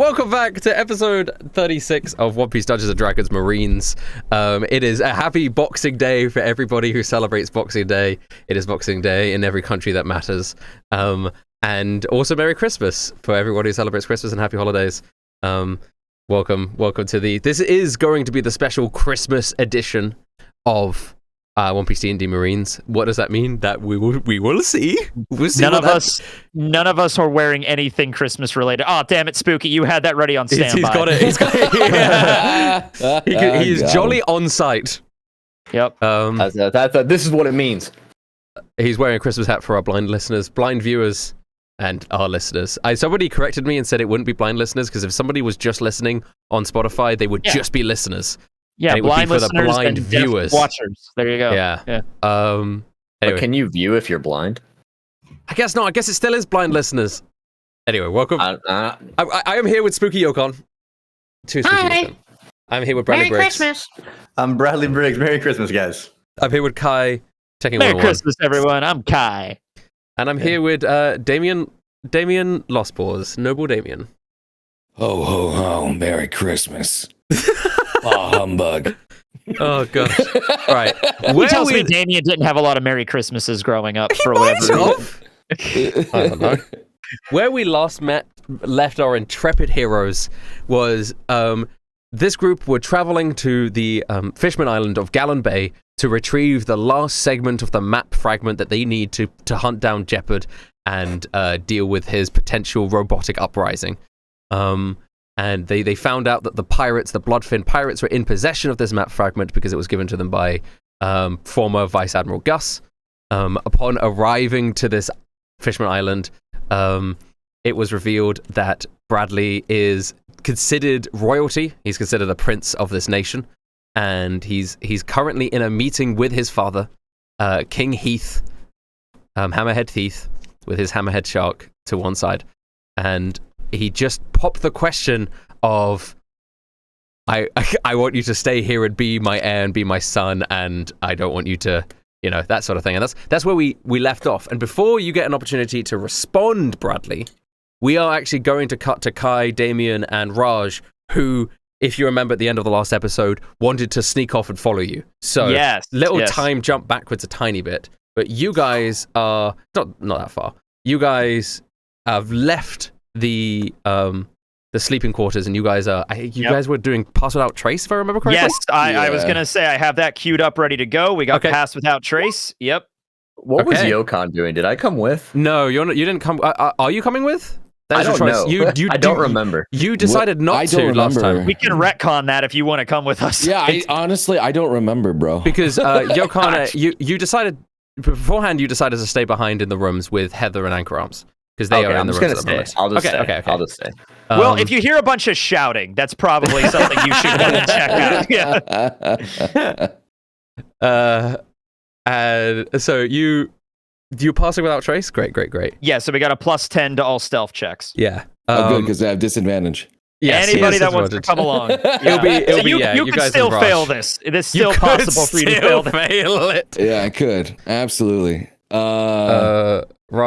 welcome back to episode 36 of One Piece Dungeons & Dragons Marines. It is a happy Boxing Day for everybody who celebrates Boxing Day. It is Boxing Day in every country that matters. And also Merry Christmas for everybody who celebrates Christmas and Happy Holidays. Welcome to this is going to be the special Christmas edition of One Piece D&D Marines. What does that mean? That we will see. We'll see. None of us are wearing anything Christmas related. Oh, damn it, Spooky! You had that ready on standby. He's got it. He's jolly on site. Yep. This is what it means. He's wearing a Christmas hat for our blind listeners, blind viewers, and our listeners. Somebody corrected me and said it wouldn't be blind listeners because if somebody was just listening on Spotify, they would just be listeners. Yeah, blind for listeners the blind and viewers. Watchers. There you go. Yeah. Anyway. But can you view if you're blind? I guess not. I guess it still is blind listeners. Anyway, welcome. I am here with Spooky Yokon. 2Spooky Yokon. I'm here with Bradley Briggs. Merry Christmas. I'm Bradley Briggs. Merry Christmas, guys. I'm here with Kai. Tekking101. Merry Christmas, everyone. I'm Kai. And I'm here with Damien Lostpaws. Noble Damien. Ho, ho, ho. Merry Christmas. Oh, humbug. Oh, gosh. Right. He tells me Damien didn't have a lot of Merry Christmases growing up for whatever reason. I don't know. Where we left our intrepid heroes was this group were traveling to the Fishman Island of Gallon Bay to retrieve the last segment of the map fragment that they need to hunt down Jeopard and deal with his potential robotic uprising. And they found out that the Bloodfin pirates, were in possession of this map fragment because it was given to them by former Vice Admiral Gus. Upon arriving to this Fishman Island, it was revealed that Bradley is considered royalty. He's considered a prince of this nation. And he's currently in a meeting with his father, King Heath, Hammerhead Heath, with his Hammerhead Shark to one side. And he just popped the question of, I want you to stay here and be my heir and be my son, and I don't want you to, that sort of thing. And that's where we left off. And before you get an opportunity to respond, Bradley, we are actually going to cut to Kai, Damien, and Raj, who, if you remember at the end of the last episode, wanted to sneak off and follow you. So time jump backwards a tiny bit. But you guys are not that far. You guys have left the sleeping quarters, and you guys guys were doing Pass Without Trace, if I remember correctly. Yes, I was gonna say I have that queued up, ready to go. We got Pass Without Trace. Yep. What was Yokon doing? Did I come with? No, you didn't come. Are you coming with? I don't know. I don't remember. You decided not to last time. We can retcon that if you want to come with us. Yeah, honestly, I don't remember, bro. Because Yokana, you decided beforehand. You decided to stay behind in the rooms with Heather and Anchor Arms. Because they are in the rooms. I'll just stay. Okay. I'll just stay. Well, if you hear a bunch of shouting, that's probably something you should want to check out. And so you passing without trace? Great. Yeah, so we got a +10 to all stealth checks. Yeah. Good, because I have disadvantage. Yes, anybody that wants to come along. You can still fail this. It is still possible for you to fail it. Yeah, I could. Absolutely. Raj,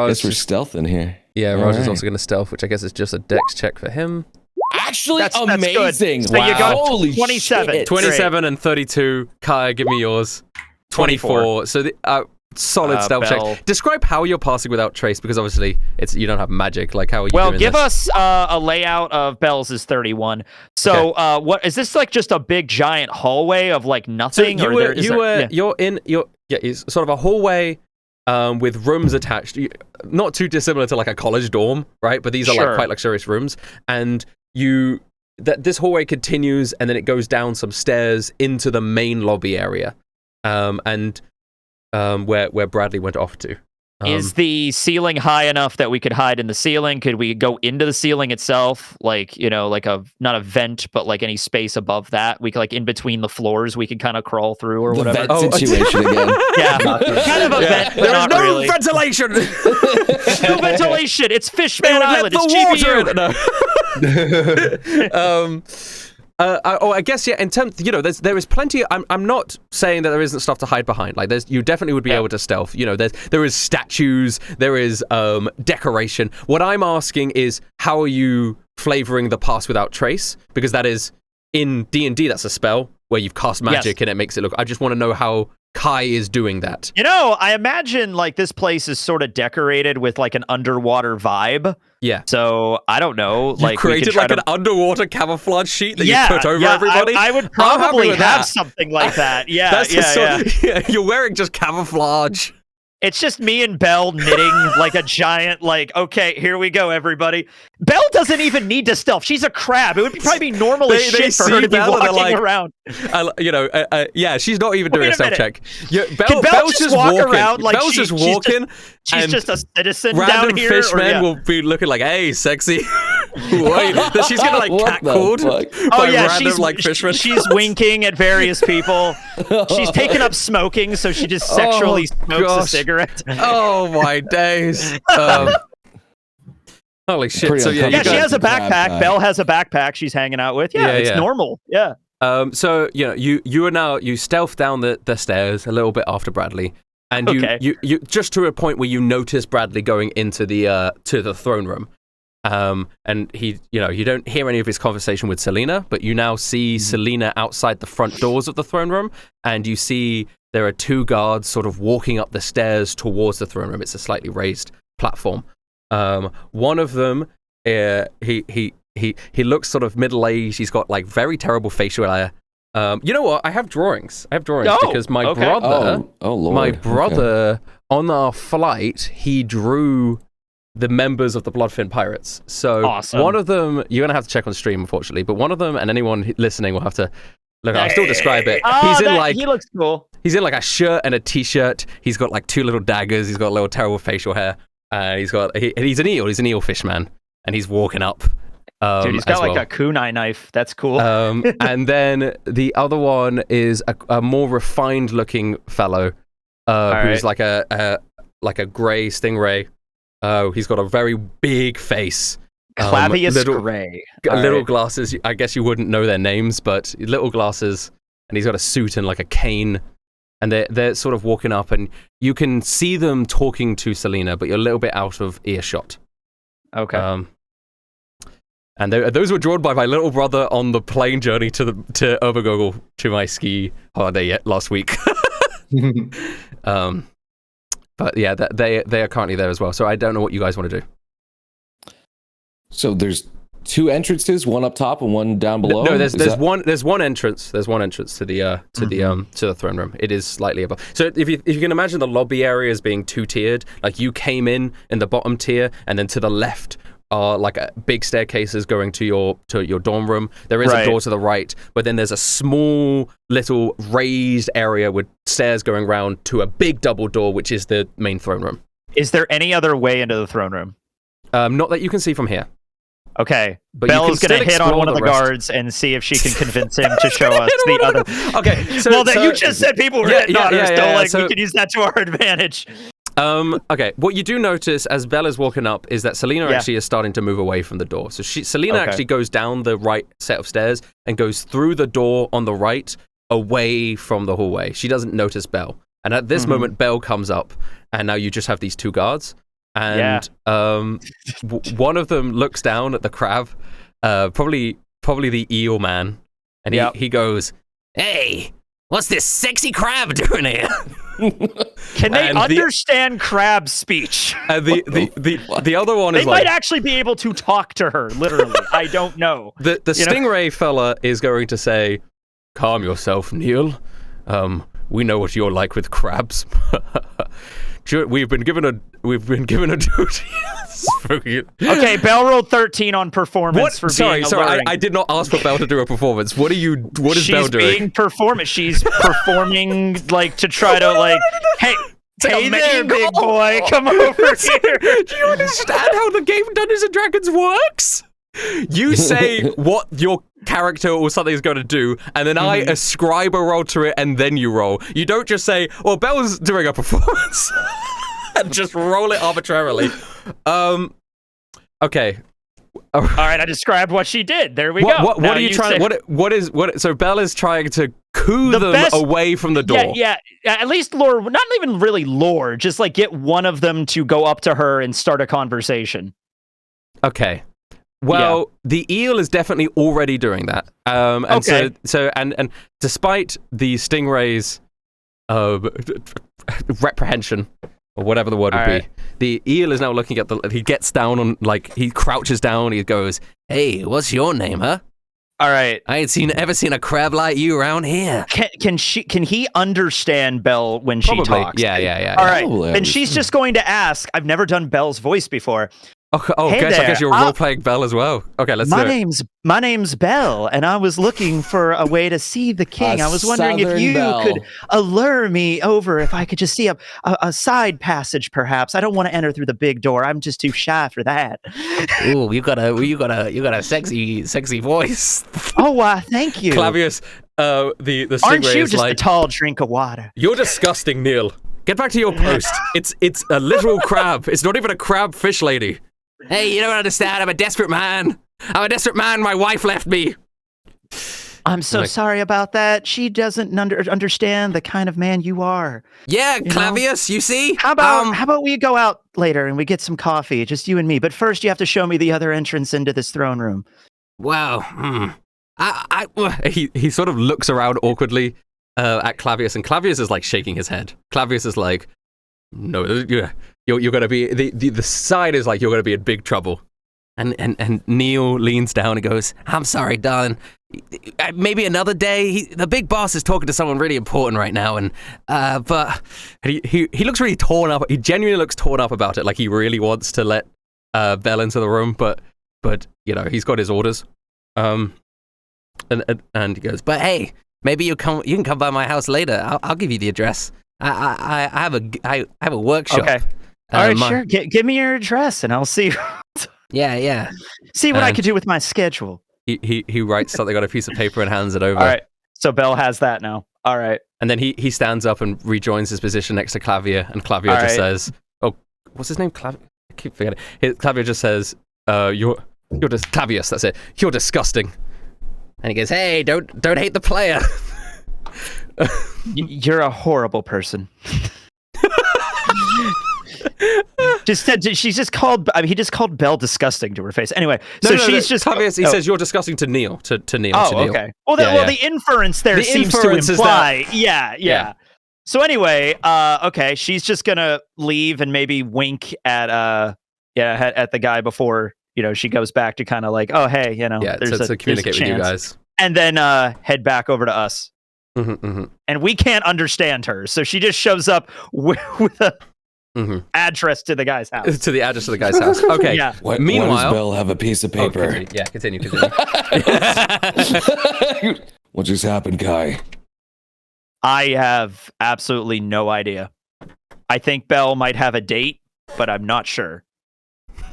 guess we're stealth in here. Yeah, Raj is also going to stealth, which I guess is just a dex check for him. Actually, that's amazing. Good. So you got Holy 27. Shit. 27 and 32. Kai, give me yours. 24. So the solid stealth check. Describe how you're passing without trace, because obviously you don't have magic. Like, how are you doing give this? us a layout of Bell's is 31. So what is this, like just a big giant hallway of like nothing? So it's sort of a hallway with rooms attached, not too dissimilar to like a college dorm, right? But these are like quite luxurious rooms, and this hallway continues, and then it goes down some stairs into the main lobby area, and where Bradley went off to. Is the ceiling high enough that we could hide in the ceiling? Could we go into the ceiling itself? Like, like not a vent, but like any space above that? We could, like, in between the floors, we could kind of crawl through or whatever. Vent situation again. Yeah, kind of a vent, but there not is no really. ventilation. No ventilation. It's Fishman Island. It's GPU. No. I guess, yeah, in terms, there is plenty. I'm not saying that there isn't stuff to hide behind. Like, you definitely would be able to stealth. There is statues, there is decoration. What I'm asking is, how are you flavoring the pass without trace, because that is in D&D. That's a spell where you've cast magic and it makes it look. I just want to know how Kai is doing that. I imagine like this place is sort of decorated with like an underwater vibe. Yeah. So I don't know. You created like an underwater camouflage sheet that you put over everybody. I would probably have something like that. Yeah. You're wearing just camouflage. It's just me and Belle knitting like a giant, okay, here we go, everybody. Belle doesn't even need to stealth. She's a crab. It would probably be normal as shit for her to be walking around. She's not even doing a stealth check. Bell's just walk around like Belle's just walking. She's just a citizen random down here. Fishmen will be looking like, hey, sexy. Wait, she's gonna catcalled. Fishmen. She's winking at various people. She's taken up smoking, so she just sexually smokes a cigarette. Oh my days. Holy shit. So she has a backpack. Belle has a backpack she's hanging out with. It's normal. Yeah. So you are now, you stealth down the stairs a little bit after Bradley, and you just to a point where you notice Bradley going into the to the throne room. And he, you don't hear any of his conversation with Selena, but you now see Selena outside the front doors of the throne room, and you see there are 2 guards sort of walking up the stairs towards the throne room. It's a slightly raised platform. One of them, he looks sort of middle-aged. He's got like very terrible facial hair. You know what? I have drawings because my brother, on our flight, he drew the members of the Bloodfin Pirates. So awesome. One of them, you're going to have to check on stream, unfortunately, but one of them, and anyone listening will have to look, I'll still describe it. He looks cool. He's in like a shirt and a t-shirt. He's got like 2 little daggers. He's got a little terrible facial hair. He's an eel. He's an eel fish man. And he's walking up. Dude, he's got like a kunai knife. That's cool. And then the other one is a more refined looking fellow who's like a gray stingray. He's got a very big face. Clavius Gray. Little glasses. I guess you wouldn't know their names, but little glasses. And he's got a suit and like a cane. And they're sort of walking up, and you can see them talking to Selena, but you're a little bit out of earshot. Okay. And those were drawn by my little brother on the plane journey to Obergurgl to my ski holiday last week. But yeah, they are currently there as well. So I don't know what you guys want to do. So there's 2 entrances, one up top and one down below. No, there's one entrance. There's one entrance to the throne room. It is slightly above. So if you can imagine the lobby area as being 2-tiered, like you came in the bottom tier, and then to the left are like big staircases going to your dorm room. There is a door to the right, but then there's a small little raised area with stairs going around to a big double door, which is the main throne room. Is there any other way into the throne room? Not that you can see from here. Okay, but Belle's going to hit on one of the guards and see if she can convince him to show us the other. Okay, you just said people were hitting on her, so we can use that to our advantage. Okay, what you do notice as Bella's walking up is that Selena actually is starting to move away from the door. So Selena actually goes down the right set of stairs and goes through the door on the right, away from the hallway. She doesn't notice Belle. And at this moment, Belle comes up, and now you just have these 2 guards. And one of them looks down at the crab, probably the eel man, and he goes, "Hey, what's this sexy crab doing here?" Can they understand crab speech? The other one is they might actually be able to talk to her, literally. I don't know. The stingray fella is going to say, "Calm yourself, Neil. We know what you're like with crabs. We've been given a duty." Okay, Belle rolled 13 on performance for being alluring. I did not ask for Belle to do a performance. What is Belle doing? She's performing like to try to hey there, big boy, come over here. Do you understand how the game Dungeons and Dragons works? You say what your character or something is going to do, and then I ascribe a roll to it, and then you roll. You don't just say, "Well, Belle's doing a performance," and just roll it arbitrarily. Okay. All right, I described what she did. There we go. What are you trying? So Belle is trying to coo them away from the door. Yeah. At least lure, not even really lure, just like get one of them to go up to her and start a conversation. Okay. Well, the eel is definitely already doing that. And okay. So despite the stingray's reprehension, or whatever the word would be, the eel is now looking at he gets down on, like, he crouches down, he goes, "Hey, what's your name, huh? All right. I ain't ever seen a crab like you around here." Can he understand Belle when she talks? Yeah. All right. Then she's just going to ask. I've never done Belle's voice before. Hey, I guess you're role-playing Belle as well. Okay, let's do it. My name's Belle, and I was looking for a way to see the king. I was wondering if you could allure me over, if I could just see a side passage, perhaps. I don't want to enter through the big door. I'm just too shy for that. Ooh, you got a sexy voice. Oh, why? Thank you, Clavius. The stingray aren't you is just like, a tall drink of water? "You're disgusting, Neil. Get back to your post. It's a literal crab. It's not even a crab fish lady." "Hey, you don't understand. I'm a desperate man. My wife left me." I'm so sorry about that. She doesn't understand the kind of man you are. Yeah, Clavius, you see? How about we go out later and we get some coffee, just you and me. But first, you have to show me the other entrance into this throne room. Well, he sort of looks around awkwardly at Clavius, and Clavius is like shaking his head. Clavius is like, "No, you're gonna be the side is like, you're gonna be in big trouble." And Neil leans down and goes, "I'm sorry, darling. Maybe another day. The big boss is talking to someone really important right now, and but he looks really torn up. He genuinely looks torn up about it. Like he really wants to let Belle into the room, but you know, he's got his orders. And he goes, "But hey, maybe you can come by my house later. I'll give you the address. I have a workshop." Okay. All right, sure. Give me your address, and I'll see. Yeah. See what I could do with my schedule. He writes something on a piece of paper and hands it over. All right. So Belle has that now. All right. And then he stands up and rejoins his position next to Clavier, and Clavier just says, "Oh, what's his name? I keep forgetting." Clavier just says, "You're just Clavius. That's it. You're disgusting." And he goes, "Hey, don't hate the player." You're a horrible person. He just called Belle disgusting to her face. Anyway, just Clavius, he says, "You're disgusting" to Neil. To Neil. Oh, to Neil. Okay. Well, the inference there seems to imply. Yeah. So anyway, okay, she's just gonna leave and maybe wink at the guy before, you know, she goes back to kind of like, "Oh, hey, you know, there's to communicate with you guys," and then head back over to us. Mm-hmm. And we can't understand her, so she just shows up with a address to the guy's house. To the address of the guy's house. Okay. Yeah. Meanwhile, why does Belle have a piece of paper? Continue. What just happened, Kai? I have absolutely no idea. I think Belle might have a date, but I'm not sure.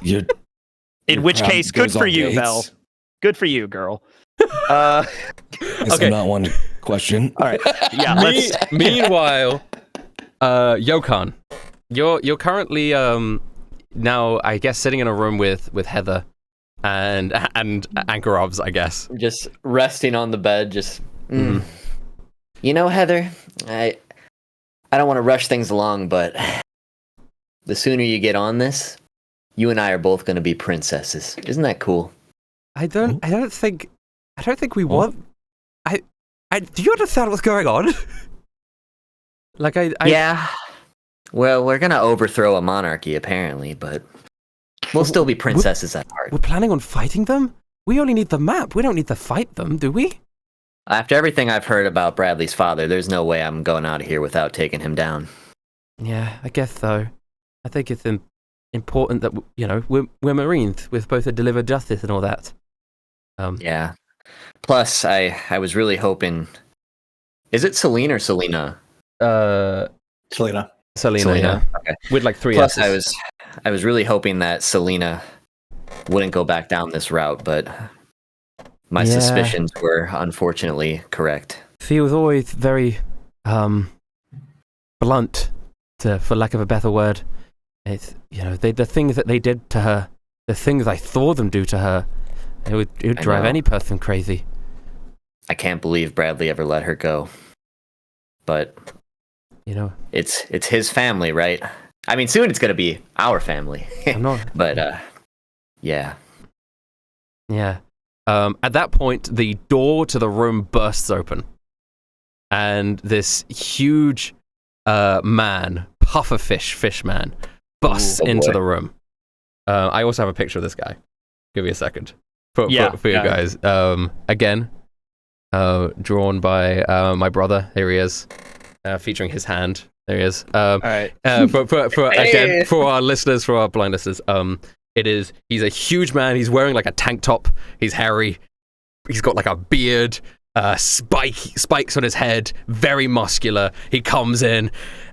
In which case, good for you, Belle. Good for you, girl. I'm not one to question. All right. Yeah. Meanwhile, Yokan, you're currently now, I guess, sitting in a room with Heather and Ankarovs, I guess. Just resting on the bed, just You know, Heather, I don't want to rush things along, but the sooner you get on this, you and I are both going to be princesses. Isn't that cool? I don't think we want. Do you understand what's going on? Yeah. Well, we're gonna overthrow a monarchy, apparently, but we'll still be princesses at heart. We're planning on fighting them? We only need the map. We don't need to fight them, do we? After everything I've heard about Bradley's father, there's no way I'm going out of here without taking him down. Yeah, I guess so. I think it's important that, you know, we're Marines with both a deliver justice and all that. Yeah. Plus, I was really hoping... Is it Celine or Selena? Selena. Yeah. Okay. With like 3 Plus, S's. I was really hoping that Selena wouldn't go back down this route, but my suspicions were unfortunately correct. She was always very blunt, for lack of a better word. It's, you know, the things that they did to her, the things I saw them do to her, it would drive any person crazy. I can't believe Bradley ever let her go. But you know, it's his family, right? I mean, soon it's gonna be our family. I'm not. But yeah. Yeah. At that point, the door to the room bursts open, and this huge fish man, busts into the room. I also have a picture of this guy. Give me a second for you guys. Again, drawn by my brother. Here he is, featuring his hand. There he is. All right. Again, for our listeners, for our blind listeners, he's a huge man. He's wearing like a tank top. He's hairy. He's got like a beard, spikes on his head, very muscular. He comes in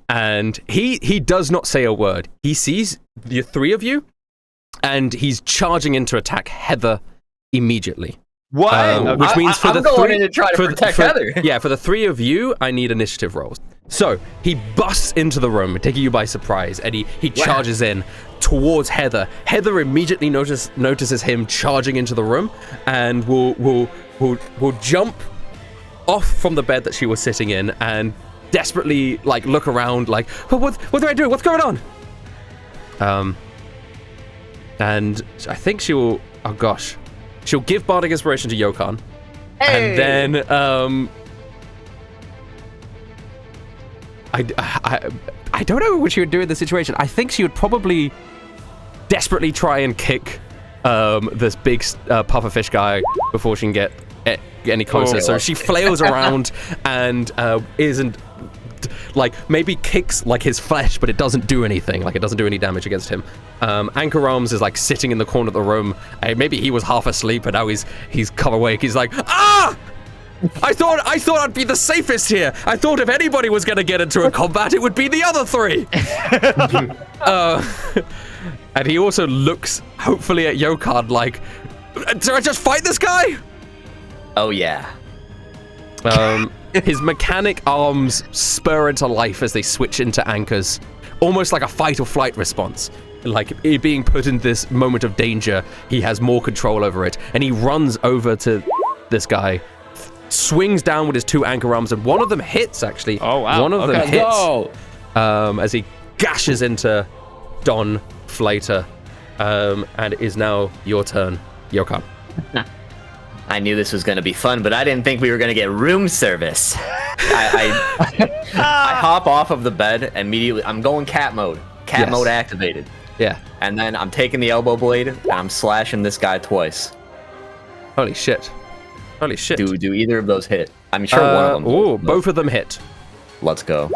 and he does not say a word. He sees the three of you and he's charging in to attack Heather immediately. What? Which means for I'm going in to try to protect Heather. Yeah, for the three of you, I need initiative rolls. So he busts into the room, taking you by surprise, and he charges in towards Heather. Heather immediately notices him charging into the room, and will jump off from the bed that she was sitting in, and desperately like look around, like, what do I do? What's going on? And I think she'll give Bardic Inspiration to Yokan, and then I don't know what she would do in this situation. I think she would probably desperately try and kick this big pufferfish guy before she can get any closer. So she flails around and isn't like, maybe kicks like his flesh, but it doesn't do anything. Like, it doesn't do any damage against him. Anchor Arms is like sitting in the corner of the room. Maybe he was half asleep, and now he's come awake. He's like, ah! I thought I'd be the safest here. I thought if anybody was going to get into a combat, it would be the other three. And he also looks hopefully at Yokan like, did I just fight this guy? Oh yeah. His mechanic arms spur into life as they switch into anchors, almost like a fight or flight response. Like, it being put in this moment of danger, he has more control over it, and he runs over to this guy, swings down with his two anchor arms, and one of them hits, actually. Oh, wow. One of them hits as he gashes into Don Flater, and it is now your turn, Yokan. I knew this was going to be fun, but I didn't think we were going to get room service. I hop off of the bed immediately. I'm going cat mode. Cat mode activated. Yeah. And then I'm taking the elbow blade, and I'm slashing this guy twice. Holy shit. Holy shit. Do either of those hit? I'm sure one of them. Ooh, both of them hit. Let's go.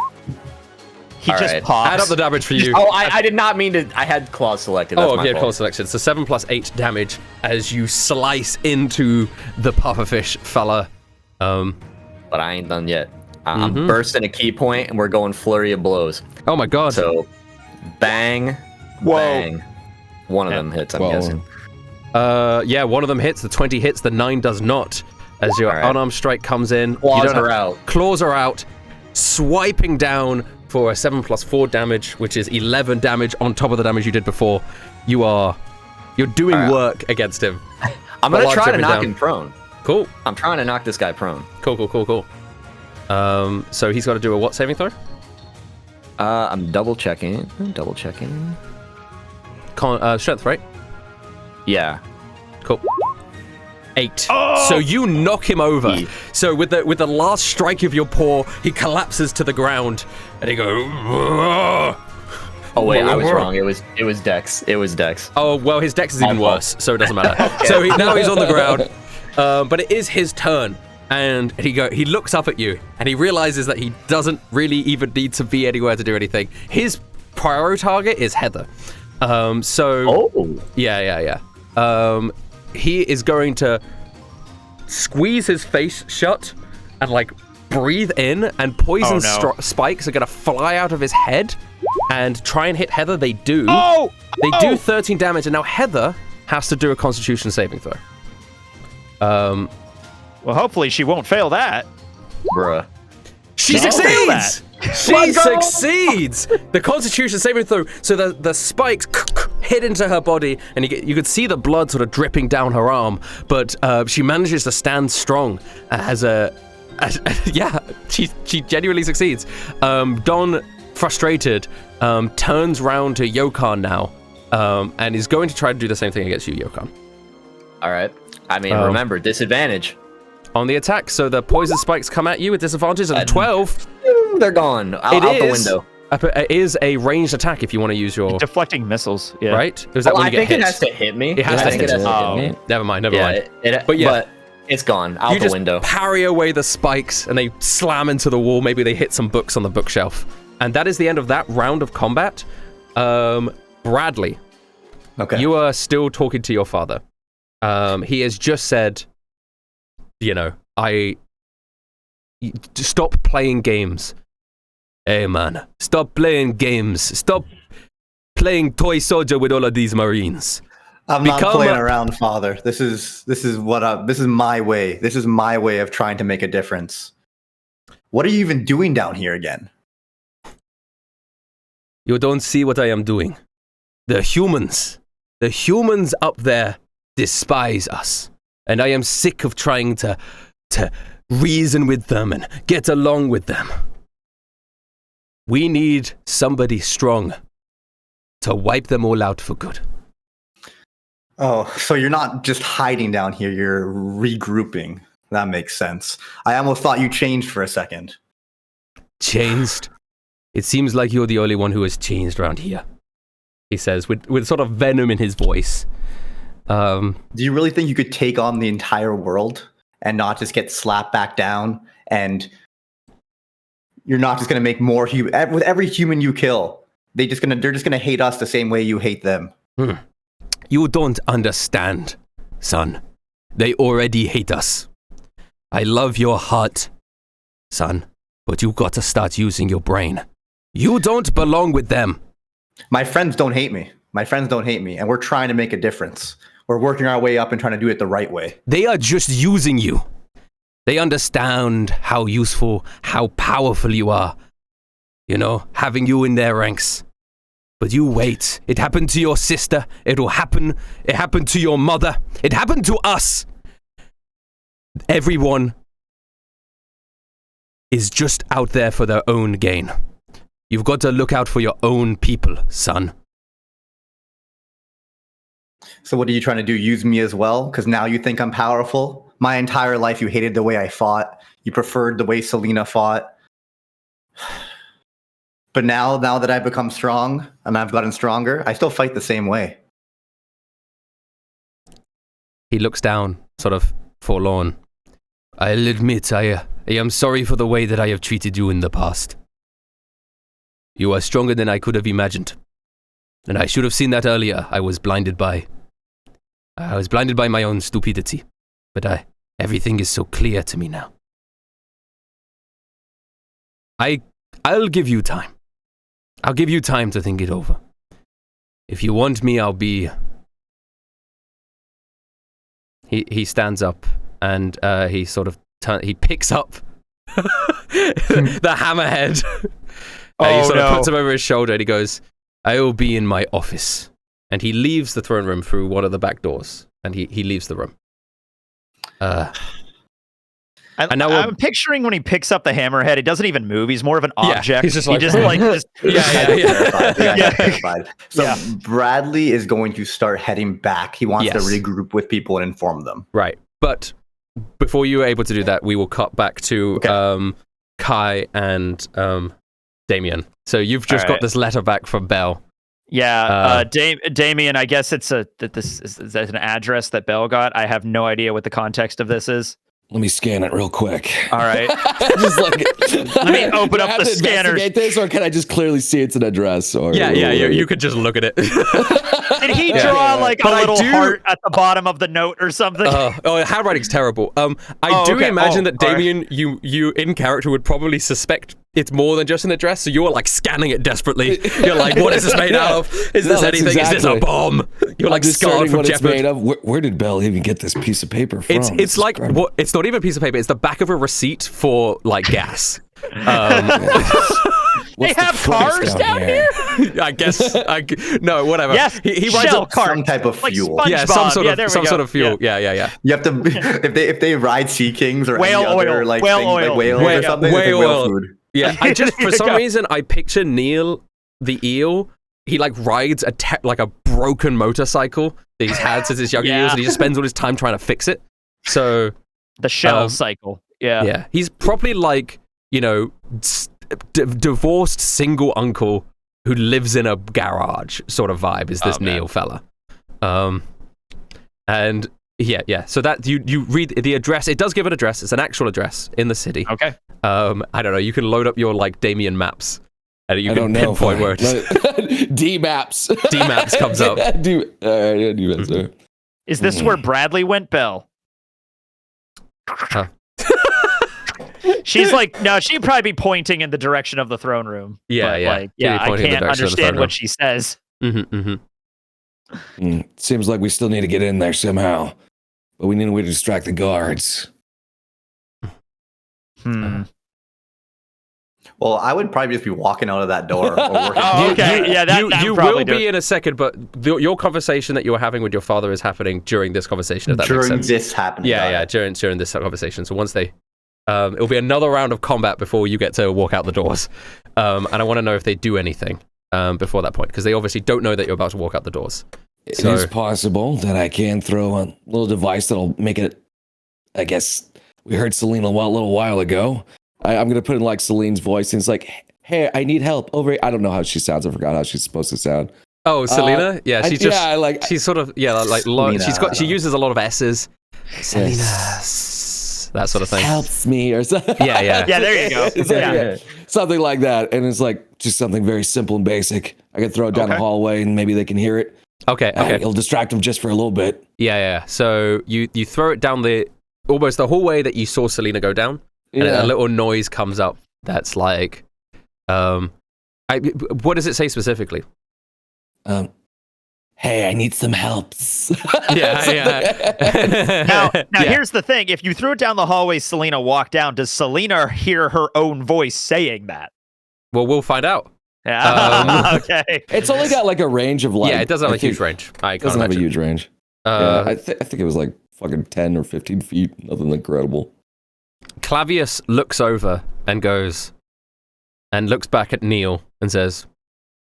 He just pops. Add up the damage for you. I did not mean to. I had claws selected. That's my fault. Claws selected. So 7 + 8 damage as you slice into the pufferfish fella. But I ain't done yet. I'm bursting a key point, and we're going flurry of blows. Oh my god. So, bang, bang. One of them hits, I'm guessing. Yeah, one of them hits. The 20 hits. The 9 does not. As your unarmed strike comes in. Claws are out. Claws are out. Swiping down for a 7 + 4 damage, which is 11 damage on top of the damage you did before. You're doing work against him. I'm gonna try to knock him prone. Cool. I'm trying to knock this guy prone. Cool. So he's got to do a what saving throw? I'm double checking. Strength, right? Yeah. Cool. 8. Oh! So you knock him over. So with the last strike of your paw, he collapses to the ground, and he goes. Oh wait, I was wrong. It was Dex. It was Dex. Oh well, his Dex is even worse, so it doesn't matter. Okay. So now he's on the ground, but it is his turn, and he looks up at you, and he realizes that he doesn't really even need to be anywhere to do anything. His priority target is Heather. Yeah. He is going to squeeze his face shut and like breathe in, and poison spikes are going to fly out of his head and try and hit Heather. They do. They do 13 damage, and now Heather has to do a Constitution saving throw. Well, hopefully she won't fail that. Bruh. She succeeds! She succeeds! The Constitution saving throw, so the spikes hit into her body, and you could see the blood sort of dripping down her arm, but she manages to stand strong she genuinely succeeds. Don, frustrated, turns round to Yokan now, and is going to try to do the same thing against you, Yokan. All right. I mean, remember, disadvantage. On the attack, so the poison spikes come at you with disadvantage, and 12. They're gone. Out the window. It is a ranged attack if you want to use your... Deflecting missiles, yeah. Right? Is that when you get hit? It has to hit me. It has to hit me. Never mind. But it's gone. Out the window. You just parry away the spikes, and they slam into the wall. Maybe they hit some books on the bookshelf. And that is the end of that round of combat. Bradley. Okay. You are still talking to your father. He has just said, stop playing games. Hey, man, stop playing games. Stop playing toy soldier with all of these Marines. I'm not playing around, Father. This is my way. This is my way of trying to make a difference. What are you even doing down here again? You don't see what I am doing. The humans up there despise us. And I am sick of trying to reason with them and get along with them. We need somebody strong to wipe them all out for good. Oh, so you're not just hiding down here, you're regrouping. That makes sense. I almost thought you changed for a second. Changed? It seems like you're the only one who has changed around here, he says, with sort of venom in his voice. Do you really think you could take on the entire world and not just get slapped back down? And you're not just going to make more with every human you kill, they're just going to hate us the same way you hate them. You don't understand, son. They already hate us. I love your heart, son, but you got to start using your brain. You don't belong with them. My friends don't hate me. And we're trying to make a difference. We're working our way up and trying to do it the right way. They are just using you. They understand how useful, how powerful you are. Having you in their ranks. But you wait. It happened to your sister. It happened to your mother. It happened to us. Everyone is just out there for their own gain. You've got to look out for your own people, son. So what are you trying to do? Use me as well? Because now you think I'm powerful? My entire life you hated the way I fought. You preferred the way Selena fought. But now that I've become strong and I've gotten stronger, I still fight the same way. He looks down, sort of forlorn. I'll admit, I am sorry for the way that I have treated you in the past. You are stronger than I could have imagined. And I should have seen that earlier. I was blinded by my own stupidity. But everything is so clear to me now. I'll give you time. I'll give you time to think it over. If you want me, I'll be... He stands up and he sort of he picks up the hammerhead. He sort of puts him over his shoulder and he goes, I will be in my office. And he leaves the throne room through one of the back doors. And he leaves the room. I'm picturing when he picks up the hammerhead, it doesn't even move. He's more of an object. Yeah, he's just like, terrified. So Bradley is going to start heading back. He wants to regroup with people and inform them. Right. But before you are able to do that, we will cut back to Kai and Damien. So you've just got this letter back from Belle. Yeah, Damien, I guess it's is an address that Belle got. I have no idea what the context of this is. Let me scan it real quick. All right. Just let me open up the scanner. This, or can I just clearly see it's an address? Or you could just look at it. Did he draw a little heart at the bottom of the note or something? Handwriting's terrible. I do imagine that Damien, you in character would probably suspect it's more than just an address, so you're like scanning it desperately. You're like, what is this made out of? Is this anything? Exactly. Is this a bomb? You're like scarred from Jeopardy. It's made of. Where did Belle even get this piece of paper from? It's like it's not even a piece of paper. It's the back of a receipt for like gas. They have cars down here? I guess. No, whatever. Yes, he writes some type of fuel. Like some sort of fuel. Yeah. You have to if they ride Sea Kings or whale any other oil, like whale things, oil. like whales or something. Whale whale food. Yeah, I just for some reason I picture Neil the eel. he like rides like a broken motorcycle that he's had since his younger years, and he just spends all his time trying to fix it. So the shell cycle. Yeah. He's probably like, divorced single uncle who lives in a garage sort of vibe is this Neil fella. And so that you read the address. It does give an address. It's an actual address in the city. Okay. I don't know. You can load up your like Damien maps, and you can pinpoint where it is. D maps. D maps comes up. Is this where Bradley went, Belle? She's like, no, she'd probably be pointing in the direction of the throne room. I can't understand what she says. Seems like we still need to get in there somehow, but we need a way to distract the guards. Well, I would probably just be walking out of that door. Or working. You will be in a second, but your conversation that you're having with your father is happening during this conversation. If that makes sense. This happening. During this conversation. So once they, it'll be another round of combat before you get to walk out the doors. And I want to know if they do anything before that point, because they obviously don't know that you're about to walk out the doors. It is possible that I can throw a little device that'll make it. I guess we heard Selena a little while ago. I'm going to put in like Celine's voice, and it's like, hey, I need help over here. I don't know how she sounds. I forgot how she's supposed to sound. Oh, Selena? She's sort of, she uses a lot of S's. Selena, that sort of thing. Helps me or something. Yeah, there you go. Something like that. And it's like just something very simple and basic. I can throw it down the hallway and maybe they can hear it. Okay. It'll distract them just for a little bit. Yeah. So you throw it down almost the hallway that you saw Selena go down. And a little noise comes up that's like, what does it say specifically? Hey, I need some helps. Now here's the thing. If you threw it down the hallway, Selena walked down. Does Selena hear her own voice saying that? Well, we'll find out. Okay. It's only got like a range of like... Yeah, it doesn't have a huge range. It doesn't have a huge range. I think it was like fucking 10 or 15 feet. Nothing incredible. Clavius looks over and looks back at Neil and says,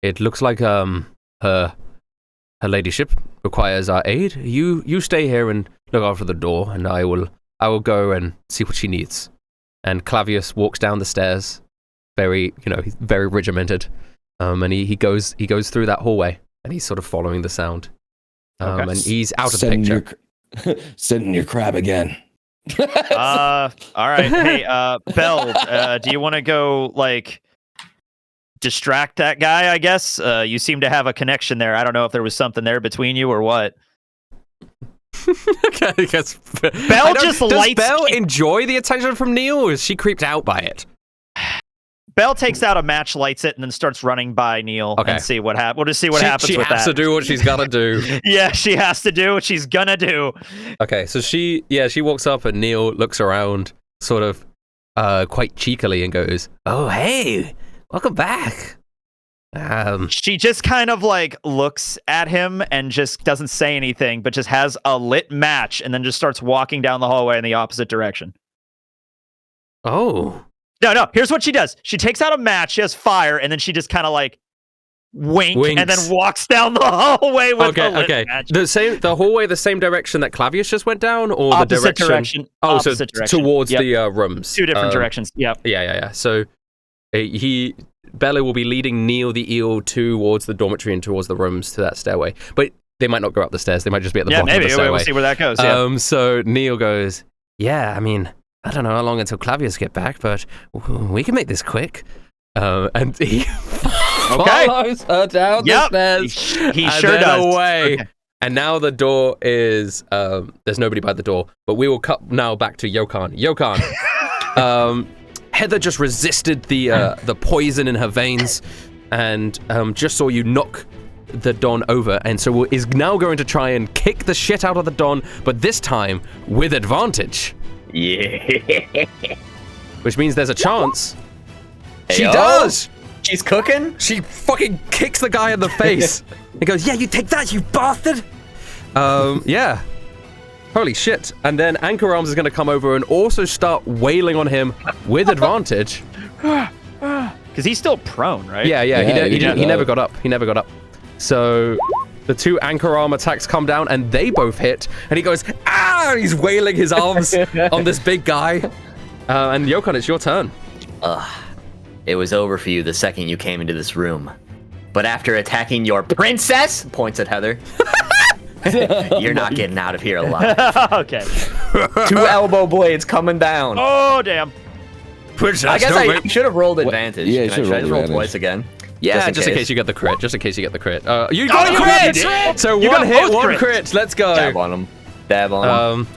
"It looks like her ladyship requires our aid. You stay here and look after the door, and I will go and see what she needs." And Clavius walks down the stairs, very regimented, and he goes through that hallway, and he's sort of following the sound, and he's out of the picture. Sending your crab again. All right. Hey, Belle, do you want to go like distract that guy? I guess you seem to have a connection there. I don't know if there was something there between you or what. Okay, I guess Belle just lights. Does Belle enjoy the attention from Neil, or is she creeped out by it? Belle takes out a match, lights it, and then starts running by Neil and see what happens. We'll just see what happens with that. She has to do what she's gotta do. Yeah, she has to do what she's gonna do. Okay, so she walks up and Neil looks around sort of quite cheekily and goes, "Oh, hey, welcome back." She just kind of like looks at him and just doesn't say anything, but just has a lit match and then just starts walking down the hallway in the opposite direction. Oh. No, here's what she does. She takes out a match, she has fire, and then she just kind of like winks and then walks down the hallway with a lit match. The hallway, the same direction that Clavius just went down, or opposite the direction? Opposite direction. Towards the rooms. Two different directions. Yep. Yeah. So Bella will be leading Neil the eel towards the dormitory and towards the rooms to that stairway. But they might not go up the stairs. They might just be at the bottom of the stairway. We'll see where that goes. Yeah. So Neil goes, "Yeah, I mean, I don't know how long until Clavius get back, but we can make this quick." And he follows her down the stairs. He sure does. Away. Okay. And now the door is, there's nobody by the door, but we will cut now back to Yokan. Heather just resisted the poison in her veins and just saw you knock the Don over, and so is now going to try and kick the shit out of the Don, but this time with advantage. Yeah. Which means there's a chance. She does! She's cooking? She fucking kicks the guy in the face. He goes, "Yeah, you take that, you bastard!" Yeah. Holy shit. And then Anchor Arms is going to come over and also start wailing on him with advantage. Because he's still prone, right? Yeah. He never got up. So the 2 anchor arm attacks come down, and they both hit. And he goes, ah! He's wailing his arms on this big guy. And Yokon, it's your turn. It was over for you the second you came into this room. But after attacking your princess, points at Heather, you're not getting out of here alive. Okay. 2 elbow blades coming down. Oh, damn. Princess, I guess I should have rolled advantage. Yeah, you Should I just roll twice again? Yeah, just in case you get the crit. You got a crit! So You one got hit, both one crits. crit. Let's go. Dab on him. Dab on him.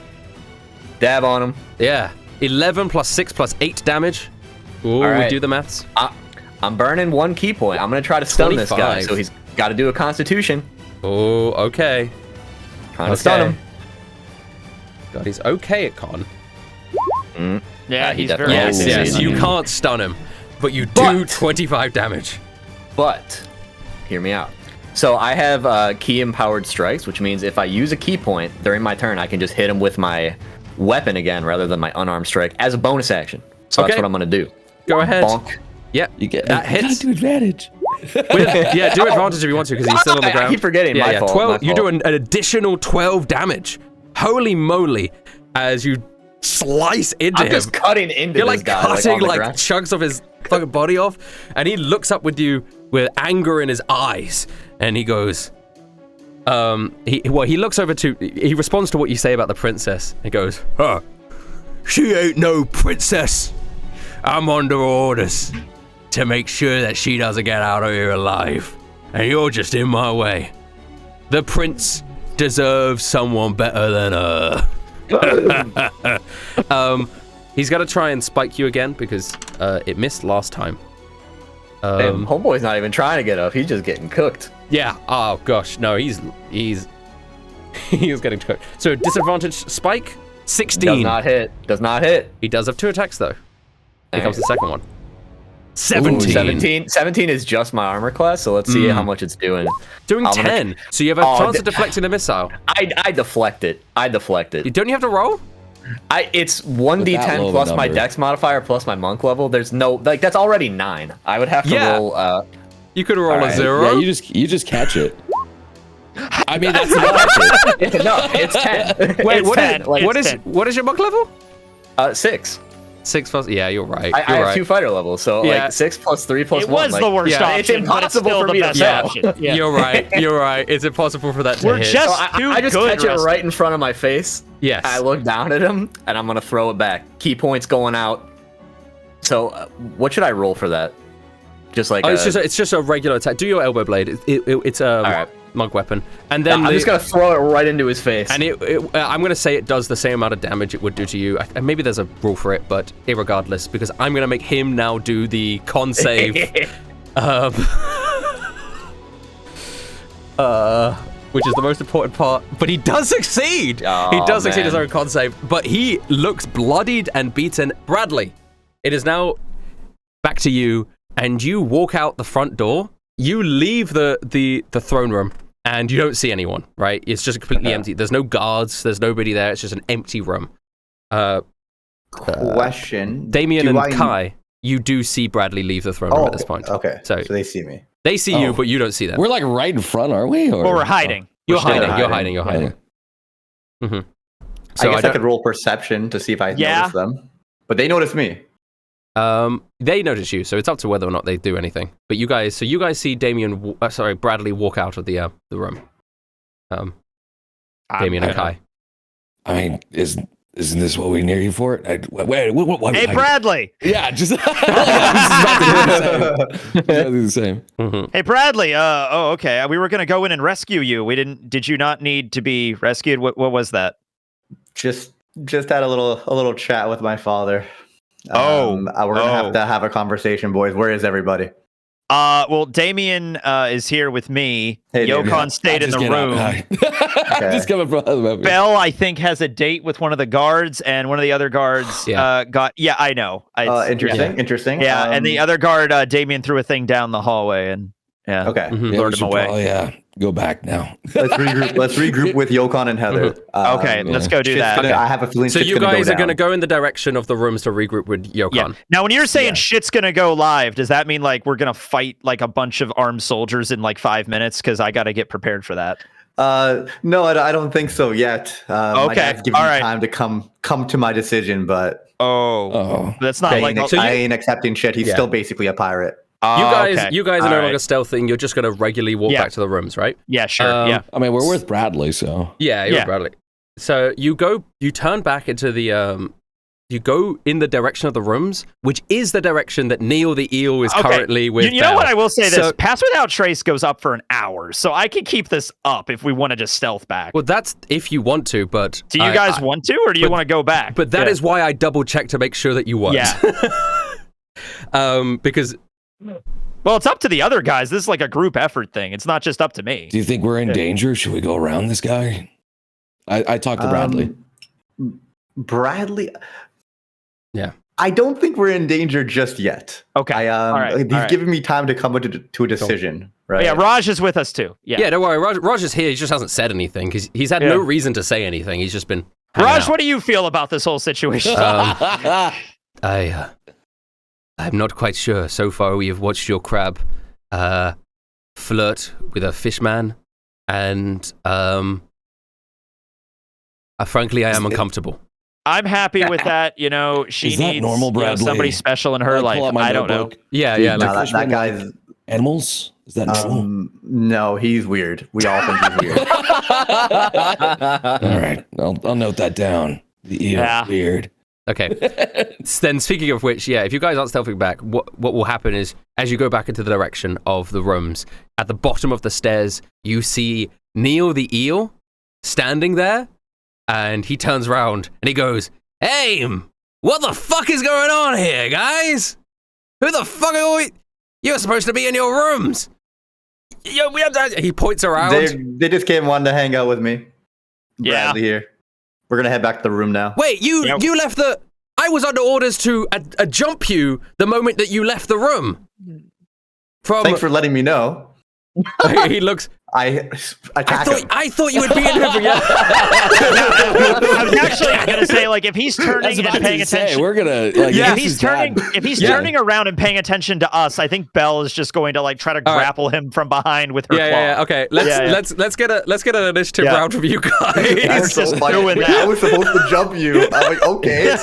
Dab on him. Yeah. 11 plus 6 plus 8 damage. Ooh, All right. we do the maths. I'm burning 1 key point. I'm going to try to stun this guy, 25. so he's got to do a constitution. Oh, okay. Trying to stun him. God, he's okay at con. Yeah, he he's definitely very is. Yes, Yeah. you can't stun him, but you do 25 damage. But, hear me out. So I have key-empowered strikes, which means if I use a key point during my turn, I can just hit him with my weapon again rather than my unarmed strike as a bonus action. So that's Okay. what I'm going to do. Go ahead. Bonk. Yeah, You get that you gotta hits. do advantage. Yeah, do advantage if you want to, because he's still on the ground. I keep forgetting. Yeah, My yeah. fault. 12. My You do fault. an additional 12 damage. Holy moly! As you slice into I'm him. just cutting into You're this like guy. cutting on the like ground. chunks of his fucking body off, and he looks up with you with anger in his eyes, and he goes, he looks over to, he responds to what you say about the princess. He goes, huh, she ain't no princess. I'm under orders to make sure that she doesn't get out of here alive, and you're just in my way. The prince deserves someone better than her. He's got to try and spike you again because it missed last time. Damn, homeboy's not even trying to get up. He's just getting cooked. Yeah. Oh gosh, no, he's getting cooked. So disadvantage spike 16. Does not hit. Does not hit. He does have 2 attacks though. Here Dang. comes the second one. 17. 17 is just my armor class, so let's see how much it's doing. Doing I'm gonna- 10. So you have a chance of deflecting the missile. I deflect it. Don't you have to roll? It's With that 1d10 low plus my number. dex modifier plus my monk level. There's no, like, that's already 9. I would have to Yeah. roll, You could roll a Alright. 0. Yeah, you just catch it. I mean, that's about it. no, it's 10. Wait, It's what 10. is what It's is 10. what is your monk level? 6. 6 plus. Yeah, you're right. I You're have right. 2 fighter levels, so Yeah. like 6 plus 3 plus It 1. was like, the worst yeah, option, it's but it's impossible still for the me to best tell. option. Yeah. You're right. You're right. It's impossible for that to We're hit. just- So Too I just good, catch it Rusty. right in front of my face. Yes. I look down at him, and I'm gonna throw it back. Key points going out. So, what should I roll for that? Just like it's just a regular attack. Do your elbow blade. It's a Alright. monk weapon, and then I'm just gonna throw it right into his face. And I'm gonna say it does the same amount of damage it would do to you. And maybe there's a rule for it, but irregardless, because I'm gonna make him now do the con save. Which is the most important part. But he does succeed. Oh, he does succeed his man. own con save, but he looks bloodied and beaten. Bradley, it is now back to you, and you walk out the front door. You leave the throne room, and you don't see anyone. Right? It's just completely empty. There's no guards. There's nobody there. It's just an empty room. Question. Damien Do and Kai, you do see Bradley leave the throne room at this point. Okay. So So they see me. they see you, but you don't see them. We're like right in front, aren't we? Or we're hiding. You're still hiding. You're hiding. hiding. You're hiding. Mm-hmm. I guess I don't- could roll perception to see if I Yeah. notice them. But they notice me. They notice you, so it's up to whether or not they do anything. But you guys see Bradley walk out of the room. Damien and Kai. I mean, isn't this what we near you for? Wait, what? Hey, Bradley. Yeah, just. I was just about to do the same. Mm-hmm. Hey, Bradley. Okay. We were gonna go in and rescue you. We didn't. Did you not need to be rescued? What was that? Just had a little chat with my father. We're gonna have a conversation, boys. Where is everybody? Well, Damien is here with me. Hey, Damien. Yokon stayed in the room. I'm just coming from. Bell, I think, has a date with one of the guards, and one of the other guards got. Yeah, I know. Interesting. Yeah, and the other guard, Damien threw a thing down the hallway, and Okay. Yeah, lured him away. Probably, go back now. Let's regroup with Yokon and Heather. Okay, let's go do that. I have a feeling. So you guys are going to go in the direction of the rooms to regroup with Yokon. Yeah. Now, when you're saying shit's going to go live, does that mean like we're going to fight like a bunch of armed soldiers in like 5 minutes? Because I got to get prepared for that. No, I don't think so yet. My dad's giving me time to come to my decision, but that's not like I ain't accepting shit. He's still basically a pirate. You guys are no longer stealthing. You're just going to regularly walk back to the rooms, right? Yeah, sure. I mean, we're with Bradley, so you're with Bradley. So you turn back into the you go in the direction of the rooms, which is the direction that Neil the Eel is currently with. You know what? I will say this: Pass Without Trace goes up for an hour, so I can keep this up if we want to just stealth back. Well, that's if you want to, but do you guys want to, or do you want to go back? But that is why I double check to make sure that you want. Yeah. Because. Well, it's up to the other guys. This is like a group effort thing. It's not just up to me. Do you think we're in danger? Should we go around this guy? I talked to Bradley. Bradley. Yeah. I don't think we're in danger just yet. Okay. He's giving me time to come to a decision, right? Yeah, Raj is with us too. Yeah, don't worry. Raj is here. He just hasn't said anything because he's had no reason to say anything. He's just been. Raj, what do you feel about this whole situation? I'm not quite sure. So far, we have watched your crab flirt with a fishman, and frankly, I am uncomfortable. I'm happy with that. You know, she needs normal, somebody special in her life. I don't know. Yeah, Dude, that guy's animals. Is that normal? No, he's weird. We all think he's weird. All right, I'll note that down. The eel, weird. Okay. Then speaking of which, if you guys aren't stealthing back, what will happen is as you go back into the direction of the rooms, at the bottom of the stairs, you see Neil the Eel standing there, and he turns around and he goes, "Hey, what the fuck is going on here, guys? Who the fuck are we? You're supposed to be in your rooms." He points around. They just wanted to hang out with me. Bradley here. We're gonna head back to the room now. Wait, you left the... I was under orders to jump you the moment that you left the room. Thanks for letting me know. He looks... I thought you would be in here. I was actually gonna say, like, if he's turning and paying attention, we're gonna if he's turning around and paying attention to us, I think Belle is just going to like try to grapple him from behind with her claw. Yeah. Okay, let's get an initiative round from you guys. I was supposed to jump you. I'm like, okay.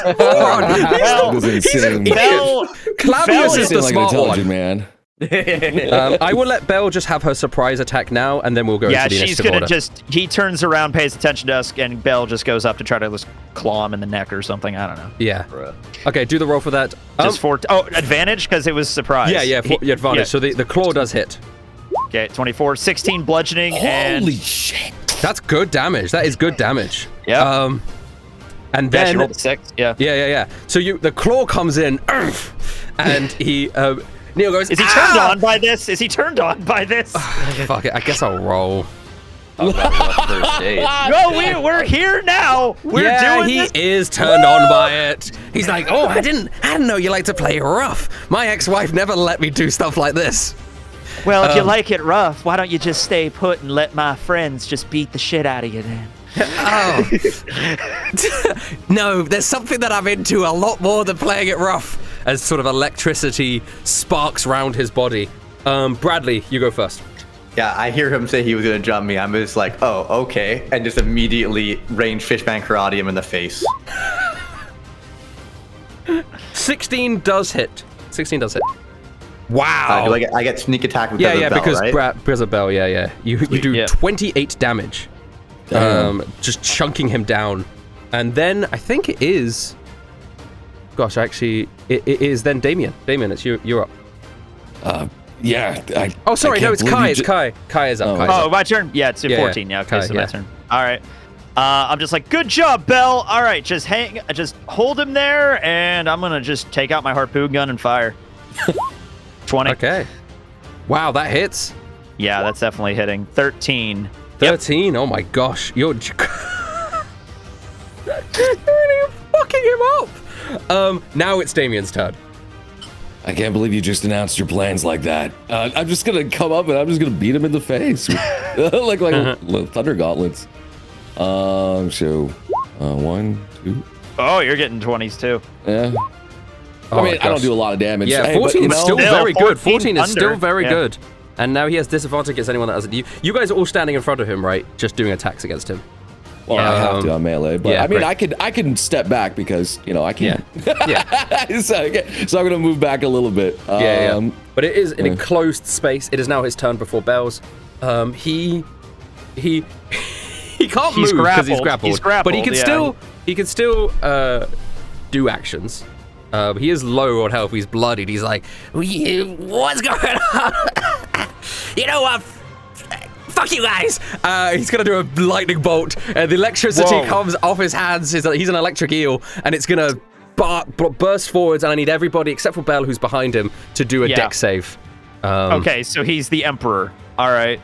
Clavius is the smart one, man. I will let Belle just have her surprise attack now, and then we'll go into the initiative order. He turns around, pays attention to us, and Belle just goes up to try to just claw him in the neck or something. I don't know. Yeah. Okay, do the roll for that. Just advantage because it was surprise. Yeah, advantage. Yeah. So the claw does hit. Okay, 24, 16 bludgeoning. Holy shit. That's good damage. That is good damage. Yeah. And then she rolled 6. Yeah. So the claw comes in, and he. Neil goes, Is he turned on by this? Fuck it, I guess I'll roll. First aid. No, we're here now. We're doing this. He is turned on by it. He's like, I didn't know you like to play rough. My ex-wife never let me do stuff like this. Well, if you like it rough, why don't you just stay put and let my friends just beat the shit out of you then? No, there's something that I'm into a lot more than playing it rough. As sort of electricity sparks round his body. Bradley, you go first. Yeah, I hear him say he was gonna jump me. I'm just like, oh, okay, and just immediately range fishman karate him in the face. 16 does hit. Wow. I get sneak attack because of Belle, because right? because of Belle. Yeah. You do 28 damage. Just chunking him down, and then I think it is. Gosh, actually, it is then Damien. Damien, it's you. You're up. Yeah. Sorry, no, it's Kai. It's Kai. Kai is up. Oh, my turn. Yeah, it's 14. Yeah, okay, so my turn. All right. I'm just like, good job, Belle. All right, just hold him there, and I'm gonna just take out my harpoon gun and fire. 20. Okay. Wow, that hits. Yeah, that's definitely hitting. 13. 13. Yep. Oh my gosh, you're really fucking him up. Now it's Damien's turn. I can't believe you just announced your plans like that. I'm just gonna come up and I'm just gonna beat him in the face, like thunder gauntlets. So 1, 2. Oh, you're getting 20s too. Yeah. Oh I mean, I don't do a lot of damage. Yeah, Hey, 14 but, is still very good. 14 is under. still very Yeah. good. And now he has disadvantage against anyone that has it. You guys are all standing in front of him, right? Just doing attacks against him. Well, I have to on melee, but yeah, I mean, great. I can step back because I can. Yeah. so I'm gonna move back a little bit. Yeah. But it is an enclosed space. It is now his turn before Bell's. He can't move because he's grappled. But he can still do actions. He is low on health. He's bloodied. He's like, what's going on? You know what? Fuck you guys! He's gonna do a lightning bolt, and the electricity comes off his hands. He's an electric eel, and it's gonna burst forwards. And I need everybody except for Bell, who's behind him, to do a dex save. Okay, so he's the Emperor. All right.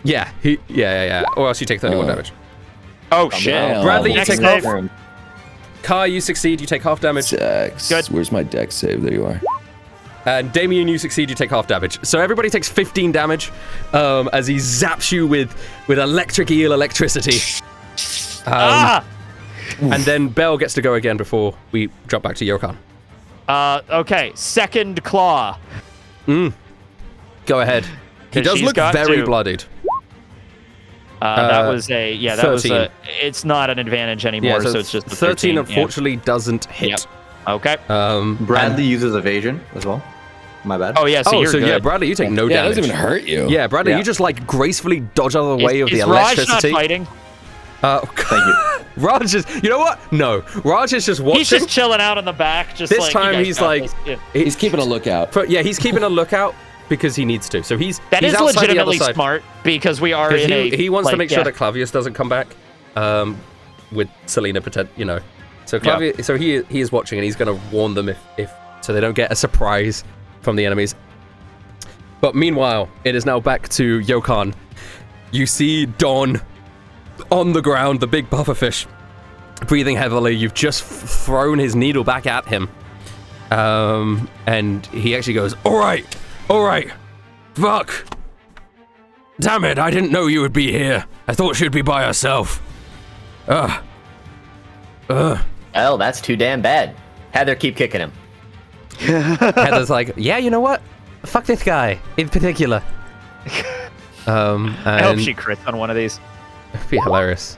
Yeah. Or else you take 31 damage. Oh shit! Bradley, you Next take save. half. Kai, you succeed. You take half damage. Dex. Good. Where's my dex save? There you are. And Damien, you succeed, you take half damage. So everybody takes 15 damage as he zaps you with electric eel electricity. And then Bell gets to go again before we drop back to Yokan. Okay, second claw. Go ahead. He does look very bloodied. That was a 13. it's not an advantage anymore, so it's just a 13 unfortunately doesn't hit. Yep. Okay. Bradley uses evasion as well. My bad. Oh yeah, so you're good. Yeah, Bradley, you take no Yeah, it damage. doesn't even hurt you. Yeah, Bradley, you just like gracefully dodge out of the way of the Is electricity. Raj not fighting? Thank you. Raj is, you know what? No, Raj is just watching. He's just chilling out in the back, just This like, time you guys he's got like, this. Yeah. He's keeping a lookout. he's keeping a lookout because he needs to. So he's That he's is outside legitimately the other side. smart because we are in He wants to like, make sure that Clavius doesn't come back with Selena So Clavius, so he is watching and he's going to warn them if so they don't get a surprise from the enemies. But meanwhile, it is now back to Yokan. You see Don on the ground, the big pufferfish, breathing heavily. You've just thrown his needle back at him. And he actually goes, all right, fuck. Damn it, I didn't know you would be here. I thought she'd be by herself. Oh, that's too damn bad. Heather, keep kicking him. Heather's like, yeah, you know what? Fuck this guy in particular. I hope she crits on one of these. It'd be hilarious.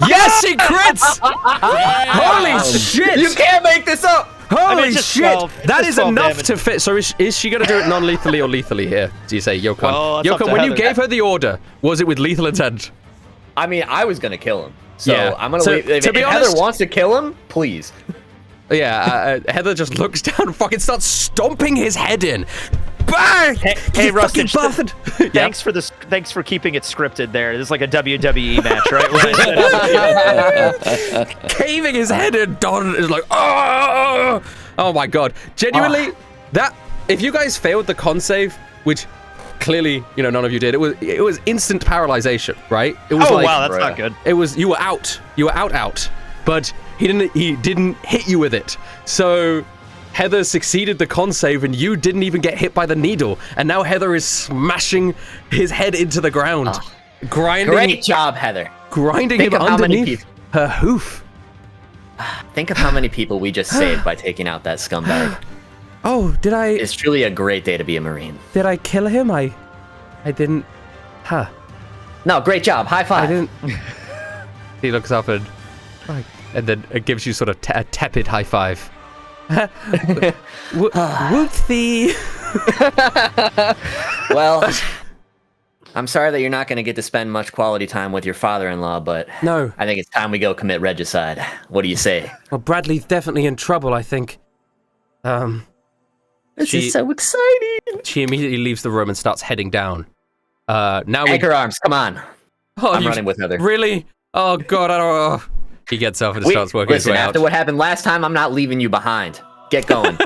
Yes, she crits! Holy shit! You can't make this up! Holy just shit! 12. That Just is 12 enough damage. to fit. So is she gonna do it non-lethally or lethally here? Do you say, Yokan? Well, it's up Yokan, to when you Heather. gave her the order, was it with lethal intent? I mean, I was gonna kill him. So Yeah. I'm gonna So, leave. If to be Heather honest- wants to kill him, please. Yeah, Heather just looks down and fucking starts stomping his head in. Bang! Hey, You fucking Rustin, bastard! Thanks for this. Thanks for keeping it scripted. There, this is like a WWE match, right? Caving his head in, Don is like, oh my god. Genuinely, that if you guys failed the con save, which clearly, none of you did, it was instant paralyzation, right? It was wow, that's not good. It was you were out. You were out. But he didn't hit you with it. So Heather succeeded the con save and you didn't even get hit by the needle. And now Heather is smashing his head into the ground. Grinding Great job, Heather. grinding Think him of how many underneath her hoof. Think of how many people we just saved by taking out that scumbag. Oh, did I It's truly a great day to be a Marine. kill him? I didn't. Huh. No, great job. High I five. didn't. He looks up and then it gives you sort of a tepid high five. Whoopsie. Well, I'm sorry that you're not going to get to spend much quality time with your father-in-law, but No. I think it's time we go commit regicide. What do you say? Well, Bradley's definitely in trouble, I think. This She- is so exciting. She immediately leaves the room and starts heading down. Now we. Anchor arms, come on. Oh, I'm you- running with Heather. Really? Oh god, I don't. He gets up and starts working his Listen, way out. after what happened last time, I'm not leaving you behind. Get going.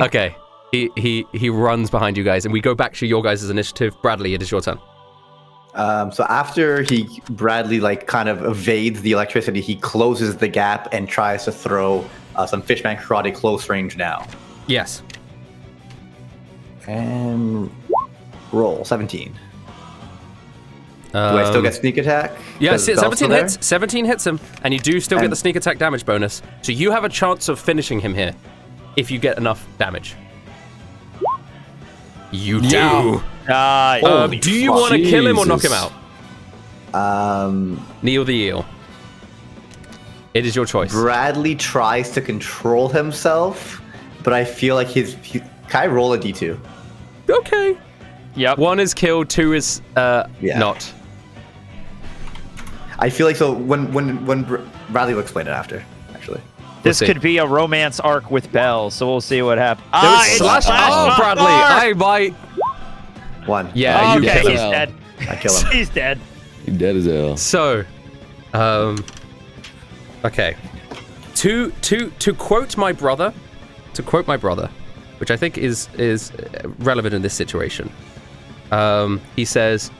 Okay. He runs behind you guys, and we go back to your guys' initiative. Bradley, it is your turn. So after Bradley kind of evades the electricity, he closes the gap and tries to throw some Fishman Karate close range now. Yes. And roll 17. Do I still get sneak attack? Yeah, 'Cause Belle's 17 still there? hits. 17 hits him, and you do still get And- the sneak attack damage bonus. So you have a chance of finishing him here, if you get enough damage. You do. Yeah. Nice. Do you want to kill him or knock him out? Kneel the eel. It is your choice. Bradley tries to control himself, but I feel like can I roll a d2? Okay. Yep. 1 is killed, 2 is not. I feel like so when Bradley will explain it after, actually. This see. could be a romance arc with Belle, so we'll see what happens. It's Bradley. I might. 1. Yeah, you Okay, kill he's him. dead. I kill him. He's dead. You're dead as hell. So, okay. To quote my brother, which I think is relevant in this situation. He says,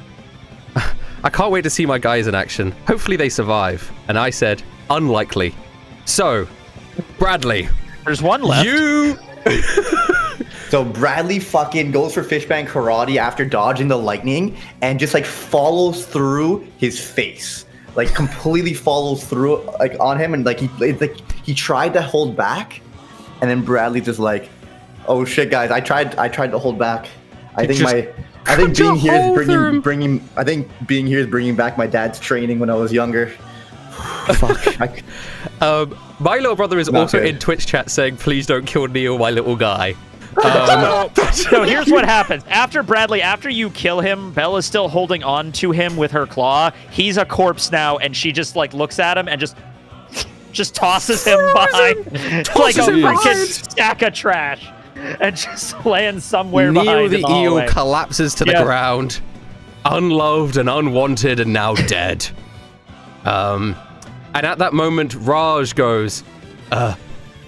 "I can't wait to see my guys in action. Hopefully they survive." And I said, "Unlikely." So, Bradley, There's one left. you. So Bradley fucking goes for Fishman Karate after dodging the lightning and just like follows through his face. Like completely follows through like on him, and like he tried to hold back, and then Bradley just like, "Oh shit, guys! I tried to hold back. I think being here is bringing back my dad's training when I was younger." Fuck. My little brother is Not also good. in Twitch chat saying, "Please don't kill Neil, my little guy." So here's what happens. After you kill him, Belle is still holding on to him with her claw. He's a corpse now, and she just like looks at him and just tosses him behind like a freaking stack of trash, and just lands somewhere Neil behind the the eel hallway. collapses to the ground, unloved and unwanted, and now dead. And at that moment, Raj goes,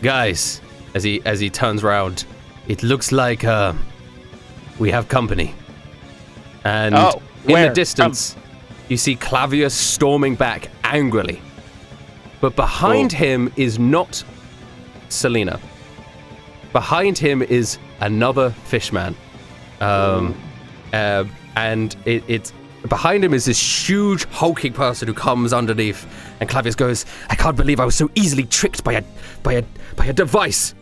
"Guys," as he turns around, "it looks like we have company." And in where? the distance, you see Clavius storming back angrily. But behind him is not Selena. Behind him is another fishman. And it's behind him is this huge hulking person who comes underneath, and Clavius goes, "I can't believe I was so easily tricked by a device."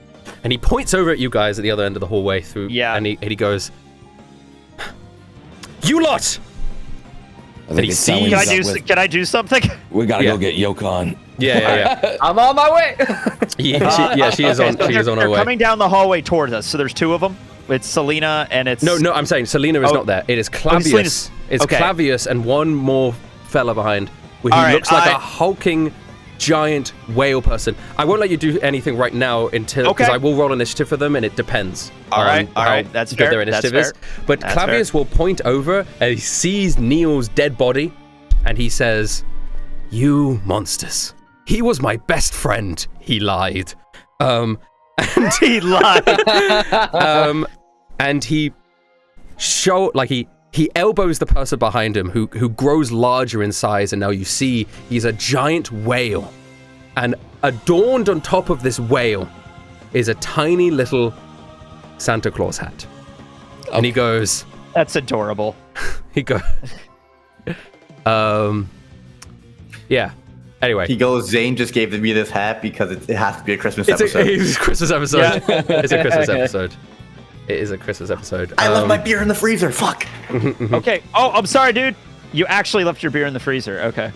And he points over at you guys at the other end of the hallway through. Yeah. And he goes, "You lot!" I think he it's time we Can I meet do? up with- Can I do something? We gotta Yeah. go get Yokon. Yeah. I'm on my way. She is on. She is on her They're way. coming down the hallway towards us. So there's two of them. It's Selena and it's No, I'm saying Selena is not there. It is Clavius. Selena's- It's okay. Clavius and one more fella behind, who All right, looks like a hulking, giant whale person. I won't let you do anything right now because Okay. I will roll initiative for them, and it depends. All on right, how that's good fair, their initiative that's is. fair. But That's Clavius will point over and he sees Neil's dead body, and he says, "You monsters! He was my best friend. He lied." And he lied. and he elbows the person behind him who grows larger in size, and now you see he's a giant whale, and adorned on top of this whale is a tiny little Santa Claus hat. And he goes, That's adorable. Yeah. Anyway. He goes, "Zane just gave me this hat because it has to be a Christmas episode." It's a Christmas episode. It's a Christmas episode. It is a Christmas episode. I left my beer in the freezer. Fuck. Okay. Oh, I'm sorry, dude. You actually left your beer in the freezer. Okay.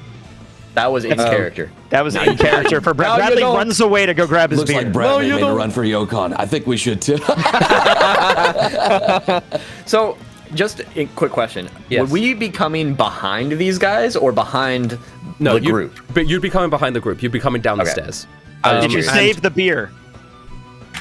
That was in character. That was in character for Brad. No, you Bradley don't. runs away to go grab his Looks beer. like Bradley made a run for Yokon. I think we should too. So, just a quick question. Yes. Would we be coming behind these guys or behind the group? But you'd be coming behind the group. You'd be coming down the Okay. stairs. Did you and- save the beer?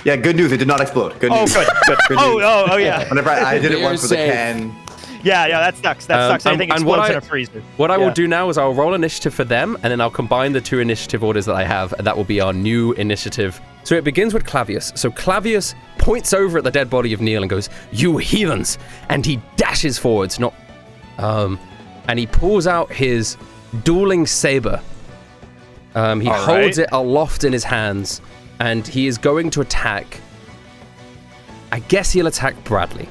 Yeah, good news. It did not explode. Good Oh, news. good. Good Oh, news. oh, yeah. Whenever I did it Beer once with the safe. can. Yeah, that sucks. That sucks. Anything and what explodes I- in a freezer. What I Yeah. will do now is I'll roll initiative for them, and then I'll combine the two initiative orders that I have, and that will be our new initiative. So it begins with Clavius. So Clavius points over at the dead body of Neil and goes, "You heathens!" And he dashes forwards, and he pulls out his dueling saber. He holds it aloft in his hands, and he is going to attack. I guess he'll attack Bradley.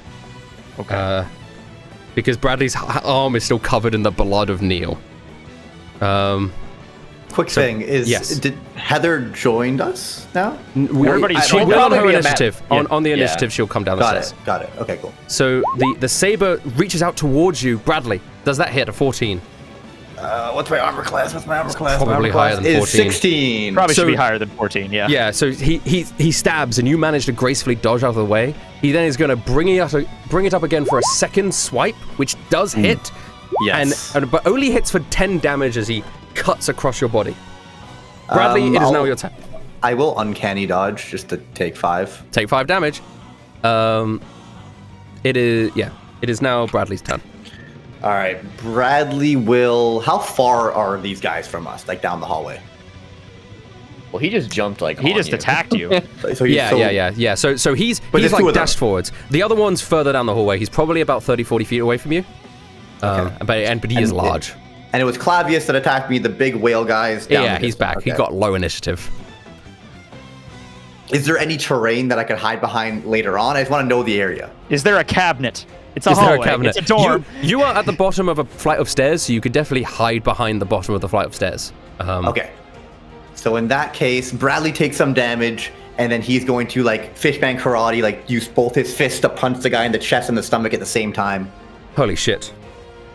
Okay. Because Bradley's arm is still covered in the blood of Neil. Quick thing is, yes. did Heather joined us now? Everybody's She will on her probably be a initiative. On the Yeah. initiative, she'll come down the stairs. Got it. Okay, cool. So the saber reaches out towards you, Bradley. Does that hit a 14? What's my armor class? Probably higher than 14. Is 16. Probably So- should be higher than 14. Yeah. Yeah, so he stabs, and you manage to gracefully dodge out of the way. He then is going to bring it up again for a second swipe, which does hit. Yes. But only hits for 10 damage as he cuts across your body. Bradley, it is now your turn. I will uncanny dodge just to take 5. Take 5 damage. It is now Bradley's turn. All right, Bradley will. How far are these guys from us? Like down the hallway? Well, he just jumped like. He on just you. attacked you. So he's Yeah. So he's there's two like of them. dashed forwards. The other one's further down the hallway. He's probably about 30, 40 feet away from you. But he is large. And it was Clavius that attacked me. The big whale guys. Down Yeah, the he's back. distance. He Okay. got low initiative. Is there any terrain that I could hide behind later on? I just want to know the area. Is there a cabinet? It's a Is there hallway. a cabinet? It's a dorm. You are at the bottom of a flight of stairs, so you could definitely hide behind the bottom of the flight of stairs. Okay. So in that case, Bradley takes some damage, and then he's going to like fishman karate, like use both his fists to punch the guy in the chest and the stomach at the same time. Holy shit.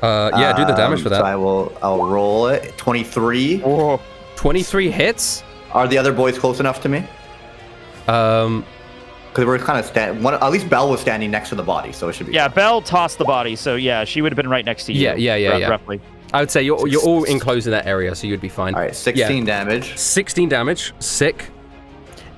Yeah, do the damage for that. So I'll roll it. 23. Whoa. 23 hits. Are the other boys close enough to me? Because we're kind of at least Belle was standing next to the body, so it should be. Yeah, Belle tossed the body, so yeah, she would have been right next to you. Yeah. Roughly. I would say you're all enclosed in that area, so you'd be fine. All right, 16 damage. 16 damage. Sick.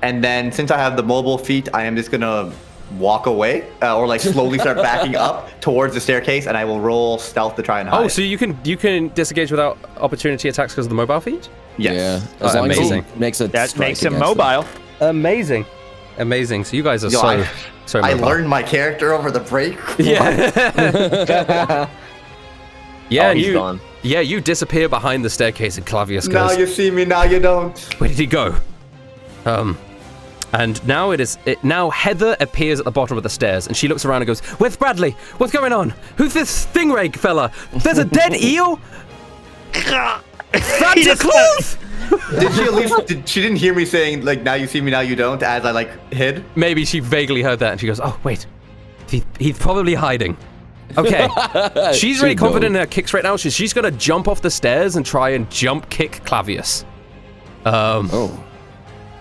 And then since I have the mobile feat, I am just gonna walk away or like slowly start backing up towards the staircase, and I will roll stealth to try and hide. Oh, so you can disengage without opportunity attacks because of the mobile feat? yes. Yeah. As long as amazing. he makes a That strike makes him against them. mobile. Amazing. So you guys are Yo, so I mobile. learned my character over the break. Yeah. Yeah, Oh, and he's gone. you disappear behind the staircase, and Clavius Now goes, you see me, now you don't. where did he go? And now now Heather appears at the bottom of the stairs, and she looks around and goes, "Where's Bradley? What's going on? Who's this stingray fella? There's a dead eel? Santa Claus?" Did she at least? She didn't hear me saying like, "Now you see me, now you don't," as I like hid. Maybe she vaguely heard that, and she goes, "Oh wait, he's probably hiding." Okay, she's really She confident knows. in her kicks right now. She's gonna jump off the stairs and try and jump kick Clavius. Oh,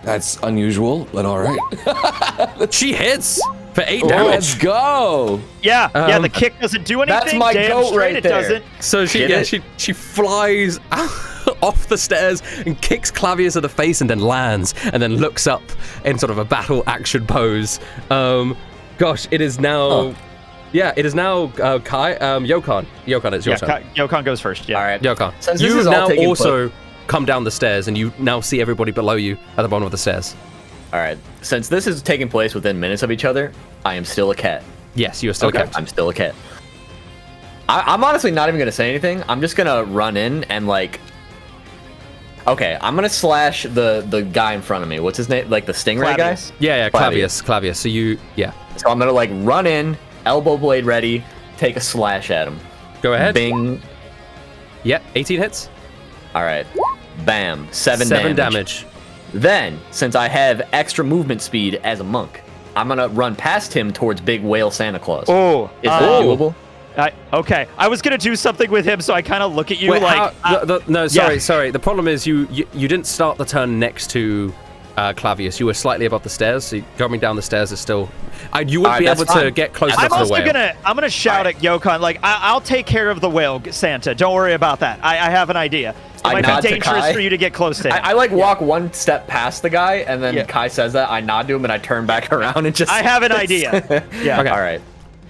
that's unusual, but all right. She hits for 8 Let's damage. go. Yeah, the kick doesn't do anything. That's my Damn goat straight right it there. doesn't. So she flies off the stairs and kicks Clavius in the face, and then lands, and then looks up in sort of a battle action pose. Gosh, it is now. Yeah, it is now Kai. Yokon, it's your turn. Yokon goes first. Yeah. All right. Yokon, Since this you is all now taking also come down the stairs, and you now see everybody below you at the bottom of the stairs. All right. Since this is taking place within minutes of each other, I am still a cat. Yes, you are still kept. I'm still a cat. I'm honestly not even gonna say anything. I'm just gonna run in and like. Okay, I'm gonna slash the guy in front of me. What's his name? Like the stingray guy? Clavius. Yeah, Clavius. So yeah, So I'm gonna like run in, elbow blade ready, take a slash at him. go ahead. Bing. Yeah, 18 hits. All right. Bam. 7 damage. Then, since I have extra movement speed as a monk, I'm gonna run past him towards Big Whale Santa Claus. Oh. Is that doable? Okay. I was gonna do something with him, so I kind of look at you Wait, like. no, sorry. The problem is you didn't start the turn next to Clavius. You were slightly above the stairs, so coming down the stairs is still. You would be that's able to fine. get close I'm enough to the also whale. I'm gonna shout at Yokon like I'll take care of the whale, Santa. Don't worry about that. I have an idea. It I might nod be to dangerous Kai. for you to get close to him. I like walk one step past the guy, and then Yeah. Kai says that. I nod to him, and I turn back around and just. I have an idea. Yeah. Okay. All right.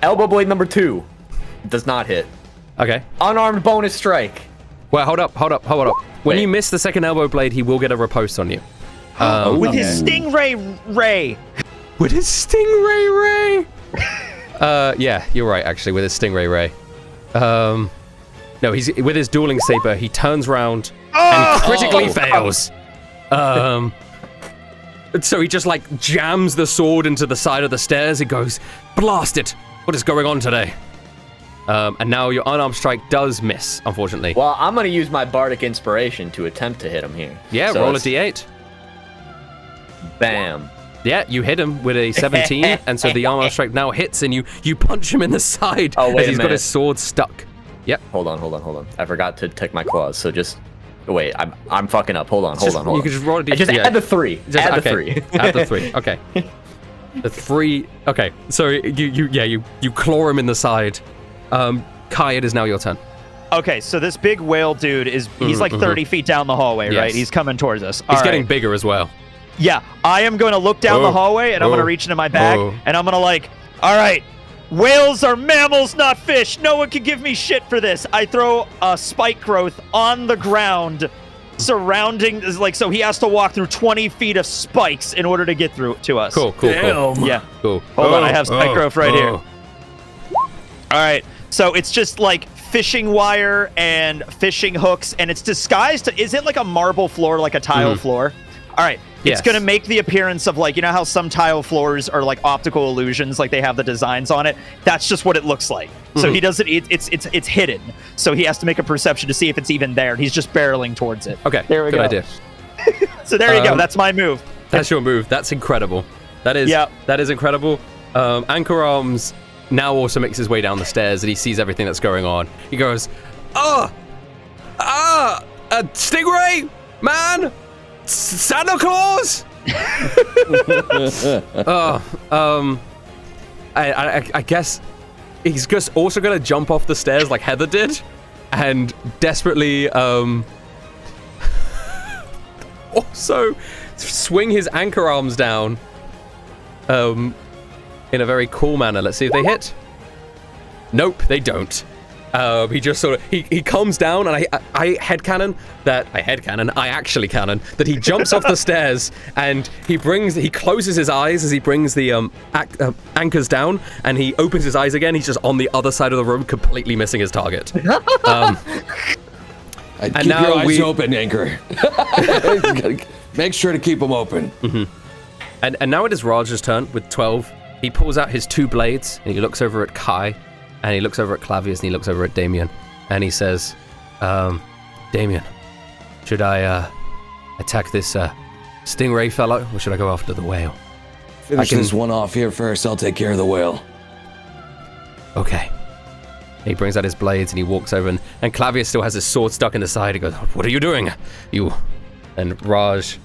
Elbow blade number 2 does not hit. Okay. Unarmed bonus strike. Well, hold up. When Wait. you miss the second elbow blade, he will get a riposte on you. With his stingray ray. With his stingray ray. Yeah, you're right. Actually, with his stingray ray. No, he's with his dueling saber. He turns around and critically fails. So he just like jams the sword into the side of the stairs. He goes, blast it! What is going on today? And now your unarmed strike does miss, unfortunately. Well, I'm gonna use my bardic inspiration to attempt to hit him here. Yeah, So roll a it's- d8. Bam. Yeah, you hit him with a 17, and so the unarmed strike now hits, and you punch him in the side Oh, wait as a he's got minute. his sword stuck. Yep. Hold on. I forgot to take my claws. So just wait. I'm fucking up. Hold on. You can just roll a d8. Just add the 3. Just- Add the okay. 3. Add the 3. Okay. The 3. Okay. So you claw him in the side. Kai, it is now your turn. Okay, so this big whale dude he's like 30 feet down the hallway, Yes. right? He's coming towards us. He's All getting right. bigger as well. Yeah, I am going to look down the hallway, and I'm going to reach into my bag, and I'm going to like, all right, whales are mammals, not fish. No one can give me shit for this. I throw a spike growth on the ground surrounding, like, so he has to walk through 20 feet of spikes in order to get through to us. Cool. Yeah. Cool. Hold on, I have spike growth right here. All right, so it's just like fishing wire and fishing hooks, and it's disguised. Is it like a marble floor, like a tile floor? All right, Yes. it's going to make the appearance of like, you know how some tile floors are like optical illusions, like they have the designs on it? That's just what it looks like. So he doesn't, it's hidden. So he has to make a perception to see if it's even there. He's just barreling towards it. Okay. There we Good go. idea. So there you go. That's my move. That's your move. That's incredible. That is incredible. Anchor Arms now also makes his way down the stairs, and he sees everything that's going on. He goes, a stingray, man, Santa Claus. I guess he's just also gonna jump off the stairs like Heather did, and desperately also swing his anchor arms down in a very cool manner. Let's see if they hit. Nope, they don't. He just sort of he comes down, and I actually canon that he jumps off the stairs, and he closes his eyes as he brings the anchors down, and he opens his eyes again. He's just on the other side of the room, completely missing his target. Keep now your eyes we- open, Anchor. Make sure to keep them open. And now it is Raj's turn with 12. He pulls out his 2 blades, and he looks over at Kai, and he looks over at Clavius, and he looks over at Damien, and he says, Damien, should I attack this stingray fellow, or should I go after the whale? Finish this one off here first. I'll take care of the whale. Okay. He brings out his blades, and he walks over, and Clavius still has his sword stuck in the side. He goes, what are you doing? And Raj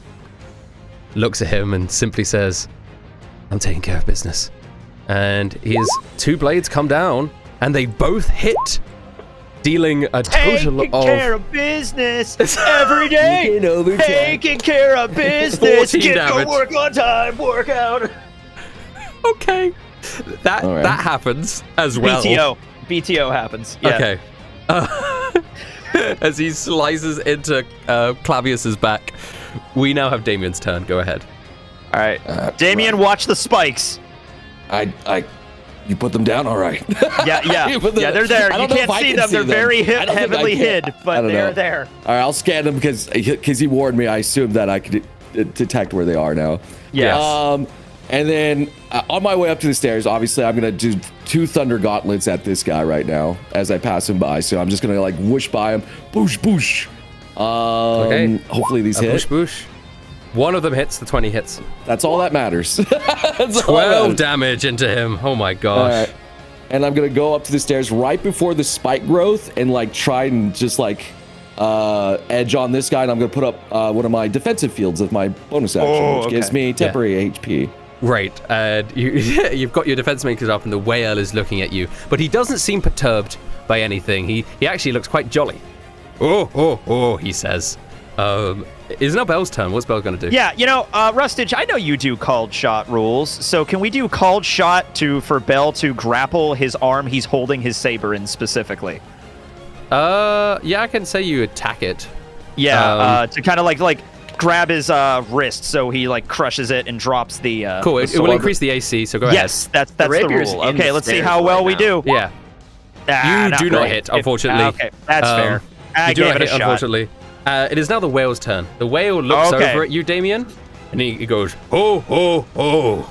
looks at him and simply says, I'm taking care of business. And his 2 blades come down, and they both hit, dealing a total Taking of care of business every day. Taking care of business. 14 Get damage. to work on time. Work out. Okay. That All right. that happens as well. BTO happens. Yeah. Okay. As he slices into Clavius's back, we now have Damien's turn. Go ahead. All right. Damien, watch the spikes. You put them down, all right. Yeah. You put them- Yeah, they're there. I You don't know can't if I see can them. They're very I don't think I heavily can. hid, I but don't they're know. there. All right, I'll scan them because he warned me. I assume that I could detect where they are now. Yes. And then on my way up to the stairs, obviously I'm gonna do 2 thunder gauntlets at this guy right now as I pass him by. So I'm just gonna like whoosh by him, boosh boosh. Okay. Hopefully these hit. Boosh boosh. One of them hits. The 20 hits. That's all that matters. That's all that 12 matters. damage into him. Oh my All gosh. right. And I'm gonna go up to the stairs right before the spike growth and like try and just like edge on this guy. And I'm gonna put up one of my defensive fields with my bonus action, which gives me temporary HP. Right, and you've got your defense makers up, and the whale is looking at you, but he doesn't seem perturbed by anything. He actually looks quite jolly. Oh, he says. Is now Bell's turn. What's Bell going to do? Yeah, Rustage, I know you do called shot rules, so can we do called shot for Bell to grapple his arm he's holding his saber in specifically? Yeah, I can say you attack it. Yeah, to kind of like grab his wrist so he like crushes it and drops the Cool, the it will sword. increase the AC, so go ahead. Yes, that's the rapier's rule. in Okay, the let's see stairs how well right we now. do. Yeah, you do not hit, unfortunately. Okay, that's fair. I You do gave not it a hit, shot. unfortunately. It is now the whale's turn. The whale looks Okay. over at you, Damien, and he goes, "Ho, ho, ho.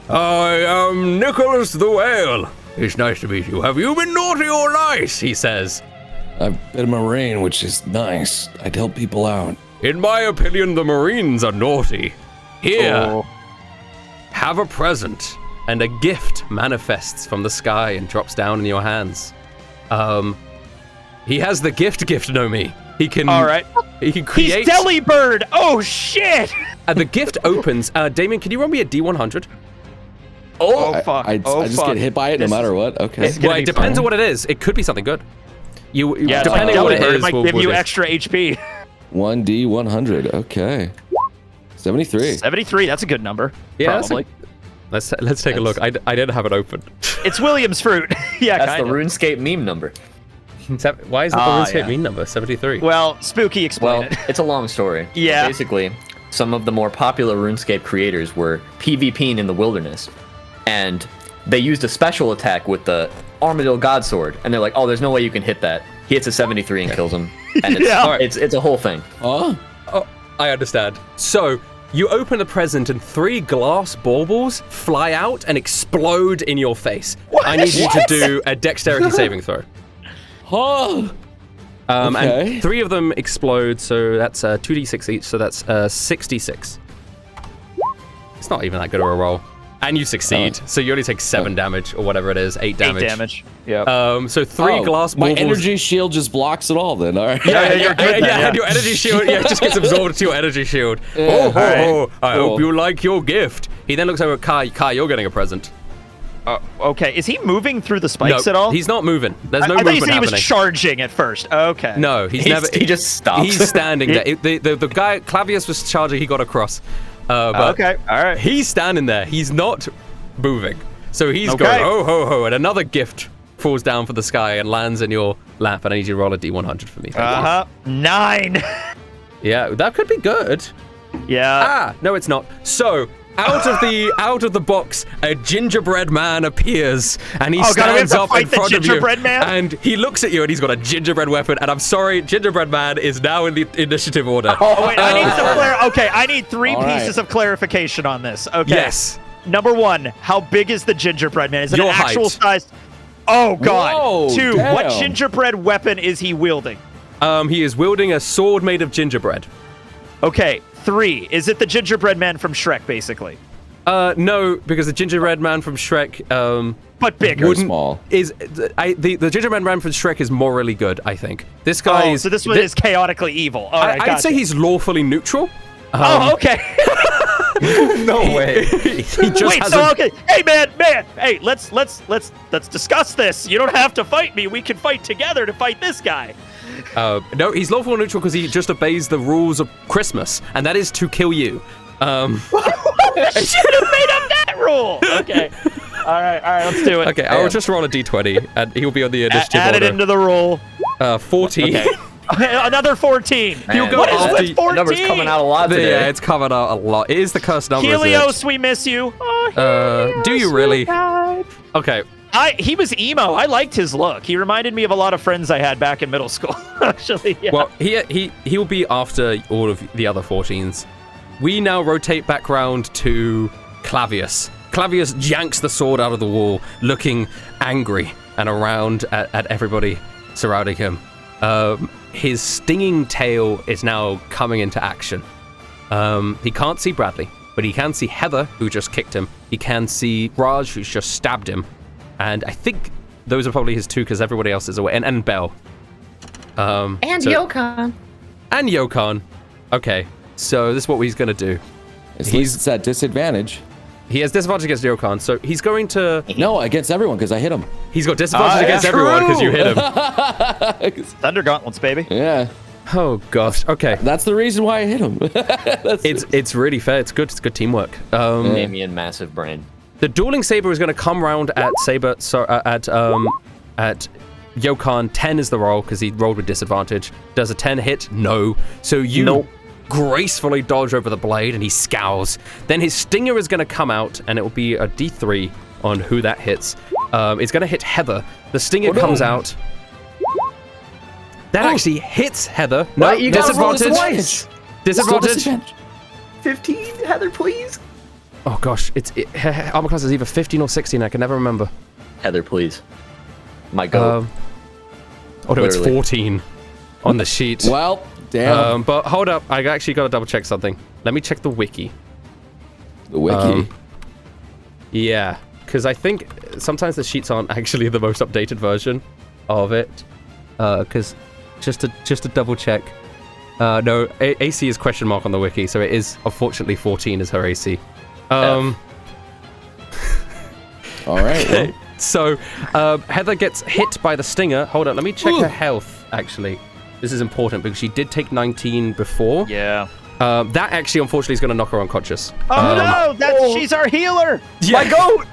I am Nicholas the Whale. It's nice to meet you. Have you been naughty or nice?" he says. I've been a Marine, which is nice. I'd help people out. In my opinion, the Marines are naughty. Here, have a present. And a gift manifests from the sky and drops down in your hands. He has the gift, Nomi. He can. All right. He can create. He's Delibird. Oh shit. And the gift opens. Damien, can you roll me a D100? Oh fuck. I just get hit by it no matter what. Okay. Well, it depends on what it is. It could be something good. Yeah, depending on what it is, might give you extra HP. 1D100. Okay. 73. 73. That's a good number. Yeah, probably. Let's take a look. I didn't have it open. It's William's fruit. Yeah, That's the RuneScape meme number. Why is it the RuneScape meme number 73? Well, Spooky, explain it. It's a long story. Yeah. Basically, some of the more popular RuneScape creators were PvPing in the wilderness, and they used a special attack with the Armadillo Godsword, and they're like, "Oh, there's no way you can hit that." He hits a 73 and kills him, and it's a whole thing. Oh, I understand. So you open the present and 3 glass baubles fly out and explode in your face. I need you to do a dexterity saving throw. huh. And 3 of them explode, so that's 2d6 each, so that's 66. It's not even that good of a roll. And you succeed, so you only take 7 damage, or whatever it is, 8 damage. 8 damage. Yeah. So 3 glass my baubles. energy shield just blocks it all then, all right? And your energy shield just gets absorbed to your energy shield. I hope you like your gift. He then looks over at Kai. Kai, you're getting a present. Okay. Is he moving through the spikes at all? He's not moving. There's no I thought you movement said he happening. was charging at first. Okay. No, he just stops. He's standing there. The guy, Clavius was charging, he got across. But okay, all right. He's standing there. He's not moving. So he's going, ho, ho, ho, and another gift falls down from the sky and lands in your lap, and I need you to roll a D100 for me. 9. Yeah, that could be good. Yeah. No, it's not. So, out of the box, a gingerbread man appears, and he stands up in front of you, and he looks at you, and he's got a gingerbread weapon. And I'm sorry, gingerbread man is now in the initiative order. Oh wait, I need 3 pieces of clarification on this. Okay. Yes. Number 1, how big is the gingerbread man? Is it Your an actual height. size? Oh god. Whoa, 2, damn. what gingerbread weapon is he wielding? He is wielding a sword made of gingerbread. Okay. 3, is it the gingerbread man from Shrek, basically? No, because the gingerbread man from Shrek, but bigger. Small. The gingerbread man from Shrek is morally good, I think. This guy so this one is chaotically evil. All right, I'd say he's lawfully neutral. Okay. No way. He just has okay. Hey man, hey, let's discuss this. You don't have to fight me. We can fight together to fight this guy. No, he's lawful neutral because he just obeys the rules of Christmas, and that is to kill you. I should have made up that rule. Okay. All right, let's do it. Okay, I'll just roll a d20, and he'll be on the initiative Add it order. into the roll. 14. Okay. Another 14. Man, What is with 14? The number's coming out a lot today. Yeah, it's coming out a lot. It is the cursed number. Helios, we miss you. Oh, do you really? Okay. He was emo. I liked his look. He reminded me of a lot of friends I had back in middle school. Actually, yeah. Well, he'll be after all of the other 14s. We now rotate back round to Clavius. Clavius yanks the sword out of the wall, looking angry and around at everybody surrounding him. His stinging tail is now coming into action. He can't see Bradley, but he can see Heather, who just kicked him. He can see Raj, who's just stabbed him. And I think those are probably his 2 because everybody else is away. And Belle. Yokon. And Yokon. Okay, so this is what he's going to do. He's at disadvantage. He has disadvantage against Yokon, so he's going to... No, against everyone, because I hit him. He's got disadvantage against everyone because you hit him. Thunder gauntlets, baby. Yeah. Oh, gosh. Okay. That's the reason why I hit him. It's really fair. It's good teamwork. Damien, massive brain. The dueling saber is going to come round at Yokon. 10 is the roll because he rolled with disadvantage. Does a 10 hit? No. So you gracefully dodge over the blade and he scowls. Then his stinger is going to come out and it will be a D3 on who that hits. It's going to hit Heather. The stinger comes out. That actually hits Heather. No, you disadvantage. disadvantage. Disadvantage. 15, Heather, please? Oh gosh, armor class is either 15 or 16. I can never remember. Heather, please. My goat. Oh no, it's Literally. 14 on the sheet. Well, damn. But hold up, I actually got to double check something. Let me check the wiki. The wiki. Yeah, because I think sometimes the sheets aren't actually the most updated version of it. Because just to double check, no, AC is question mark on the wiki, so it is unfortunately 14 is her AC. All right. Okay. So Heather gets hit by the stinger. Hold on, let me check her health. Actually, this is important because she did take 19 before. Yeah. That actually, unfortunately, is going to knock her unconscious. Oh no! She's our healer. Yeah. My goat.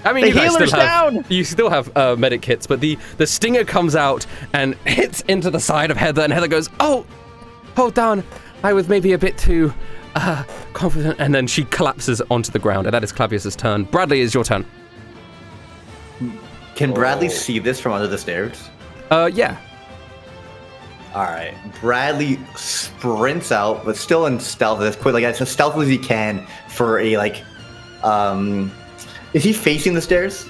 I mean, The you guys healer's still have, down! You still have medic kits, but the stinger comes out and hits into the side of Heather, and Heather goes, "Oh, hold on, I was maybe a bit too confident," and then she collapses onto the ground, and that is Clavius's turn. Bradley, is your turn. Can Bradley see this from under the stairs? Yeah. All right. Bradley sprints out, but still in stealth as quick, like as stealthily as he can for a like. Is he facing the stairs,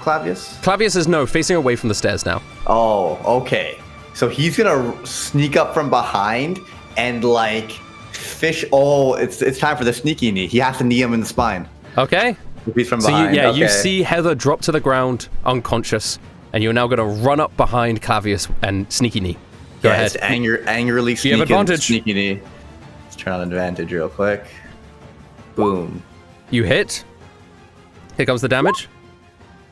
Clavius? Clavius is facing away from the stairs now. Oh, okay. So he's gonna sneak up from behind and like fish. Oh, it's time for the sneaky knee. He has to knee him in the spine. Okay. If he's from So behind. you okay. see Heather drop to the ground unconscious, and you're now going to run up behind Clavius and sneaky knee. Go ahead. Angrily You sneaking. have advantage. Sneaky knee. Let's turn on advantage real quick. Boom. You hit. Here comes the damage.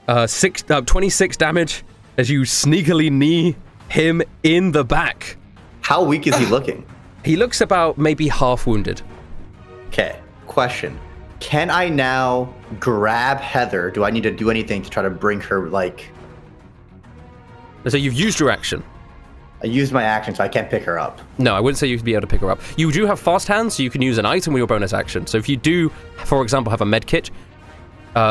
26 damage as you sneakily knee him in the back. How weak is he looking? He looks about maybe half wounded. Okay. Question. Can I now grab Heather? Do I need to do anything to try to bring her, like... So you've used your action. I used my action, so I can't pick her up. No, I wouldn't say you'd be able to pick her up. You do have fast hands, so you can use an item with your bonus action. So if you do, for example, have a med kit,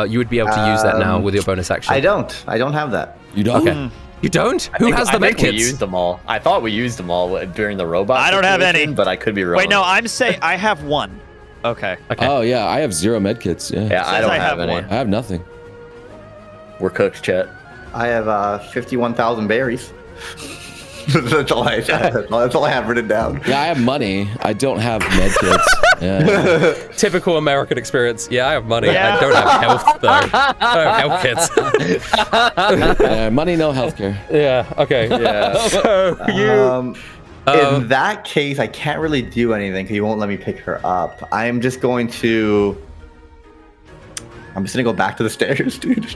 you would be able to use that now with your bonus action. I don't have that. You don't? Okay. You don't? Who has the med I think we kits? used them all. I thought we used them all during the robot. I don't have situation, any. but I could be wrong. Wait, no, I'm saying I have one. Okay. Okay. Oh, yeah. I have 0 medkits. Yeah. Yeah, I Says don't I have have any. one. I have nothing. We're cooked, Chet. I have 51,000 berries. That's all I have. That's all I have written down. Yeah, I have money. I don't have medkits. Yeah. Typical American experience. Yeah, I have money. Yeah. I don't have health, though. I don't have health kits. Yeah, money, no healthcare. Yeah, okay. Yeah. So you... In that case, I can't really do anything because you won't let me pick her up. I'm just going to go back to the stairs, dude.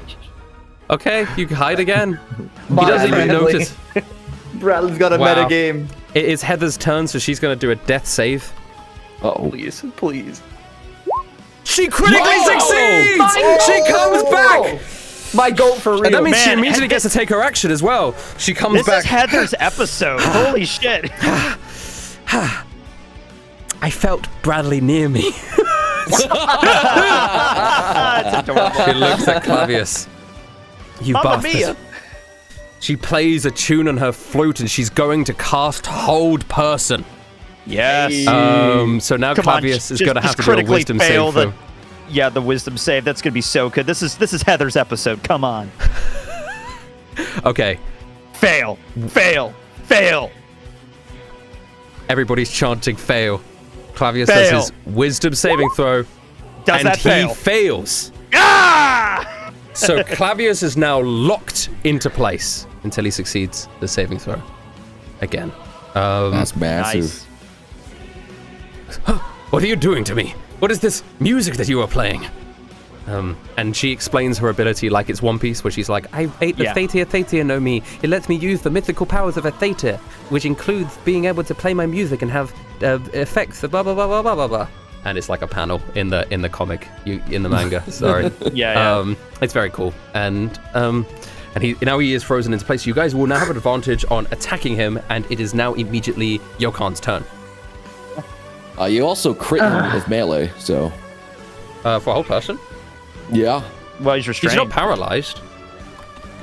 Okay, you can hide again. He Bye, doesn't even Bradley. notice. Bradley's got a Wow. meta game. It is Heather's turn, so she's going to do a death save. Uh-oh. Please. She critically Wow. succeeds! She comes back! My goat for real. And that means she Man, immediately gets to take her action as well. She comes This back. is Heather's episode. Holy shit. I felt Bradley near me. That's adorable. She looks at Clavius. You Mamma bastard. mia. She plays a tune on her flute and she's going to cast Hold Person. Yes. So now Come on, Clavius is just- going to have just to do a critically wisdom fail save. Yeah, the wisdom save. That's gonna be so good. This is Heather's episode. Come on. Okay. Fail. Everybody's chanting fail. Clavius Fail. does his wisdom saving throw. Does and that he fail? fails. Ah! So Clavius is now locked into place until he succeeds the saving throw. Again. That's massive. Nice. What are you doing to me? What is this music that you are playing? And she explains her ability like it's One Piece, where she's like, I ate the Yeah. Thetia no me. It lets me use the mythical powers of a Theta, which includes being able to play my music and have effects of blah, blah, blah, blah, blah, blah, blah. And it's like a panel in the comic, in the manga, sorry. Yeah. It's very cool. And he is frozen into place. You guys will now have an advantage on attacking him, and it is now immediately Yokan's turn. You also crit him with melee, so For a whole person? yeah. Well, he's restrained. He's not paralyzed.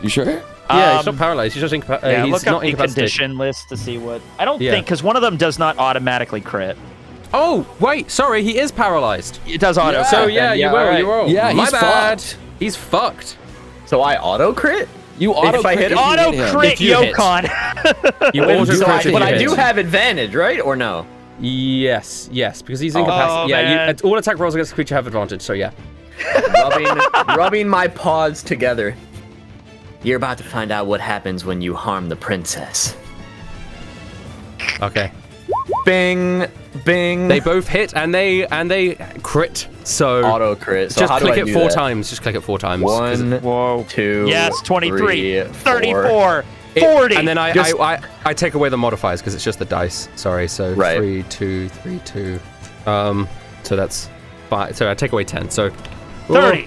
You sure? Yeah, he's not paralyzed. He's just Yeah, he's look not up the incapacitated. condition list to see what. I don't Yeah. think because one of them does not automatically crit. Oh, wait, sorry, he is paralyzed. It does auto. Yeah. So yeah, you will, right. you will. Yeah, My he's bad. fucked. He's fucked. So I auto crit. You auto If I hit crit. him? if you Auto hit him. crit If you hit. Yokon. You auto So crit if but you I hit. do have advantage, right? Or no? Yes, because he's incapacitated. Yeah, man. all attack rolls against the creature have advantage. So yeah. rubbing my paws together. You're about to find out what happens when you harm the princess. Okay. Bing, bing. They both hit and they crit. So auto crit. So just how click do I it do 4 that? times. Just click it 4 times. 'cause Whoa. 2. Yes, 23, 3, 34, it- 40. and then Just- I take away the modifiers because it's just the dice. Sorry. So Right. 3, 2, 3, 2. So that's 5. So I take away 10. So 30.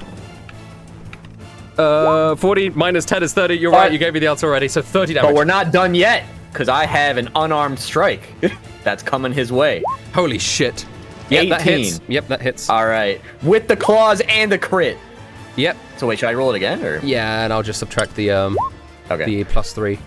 40 minus 10 is 30. You're right. You gave me the answer already. So 30 damage. But we're not done yet, because I have an unarmed strike that's coming his way. Holy shit. Yep, that 18. hits. Yep, that hits. All right, with the claws and the crit. Yep. So wait, should I roll it again or? Yeah, and I'll just subtract the Okay. the +3.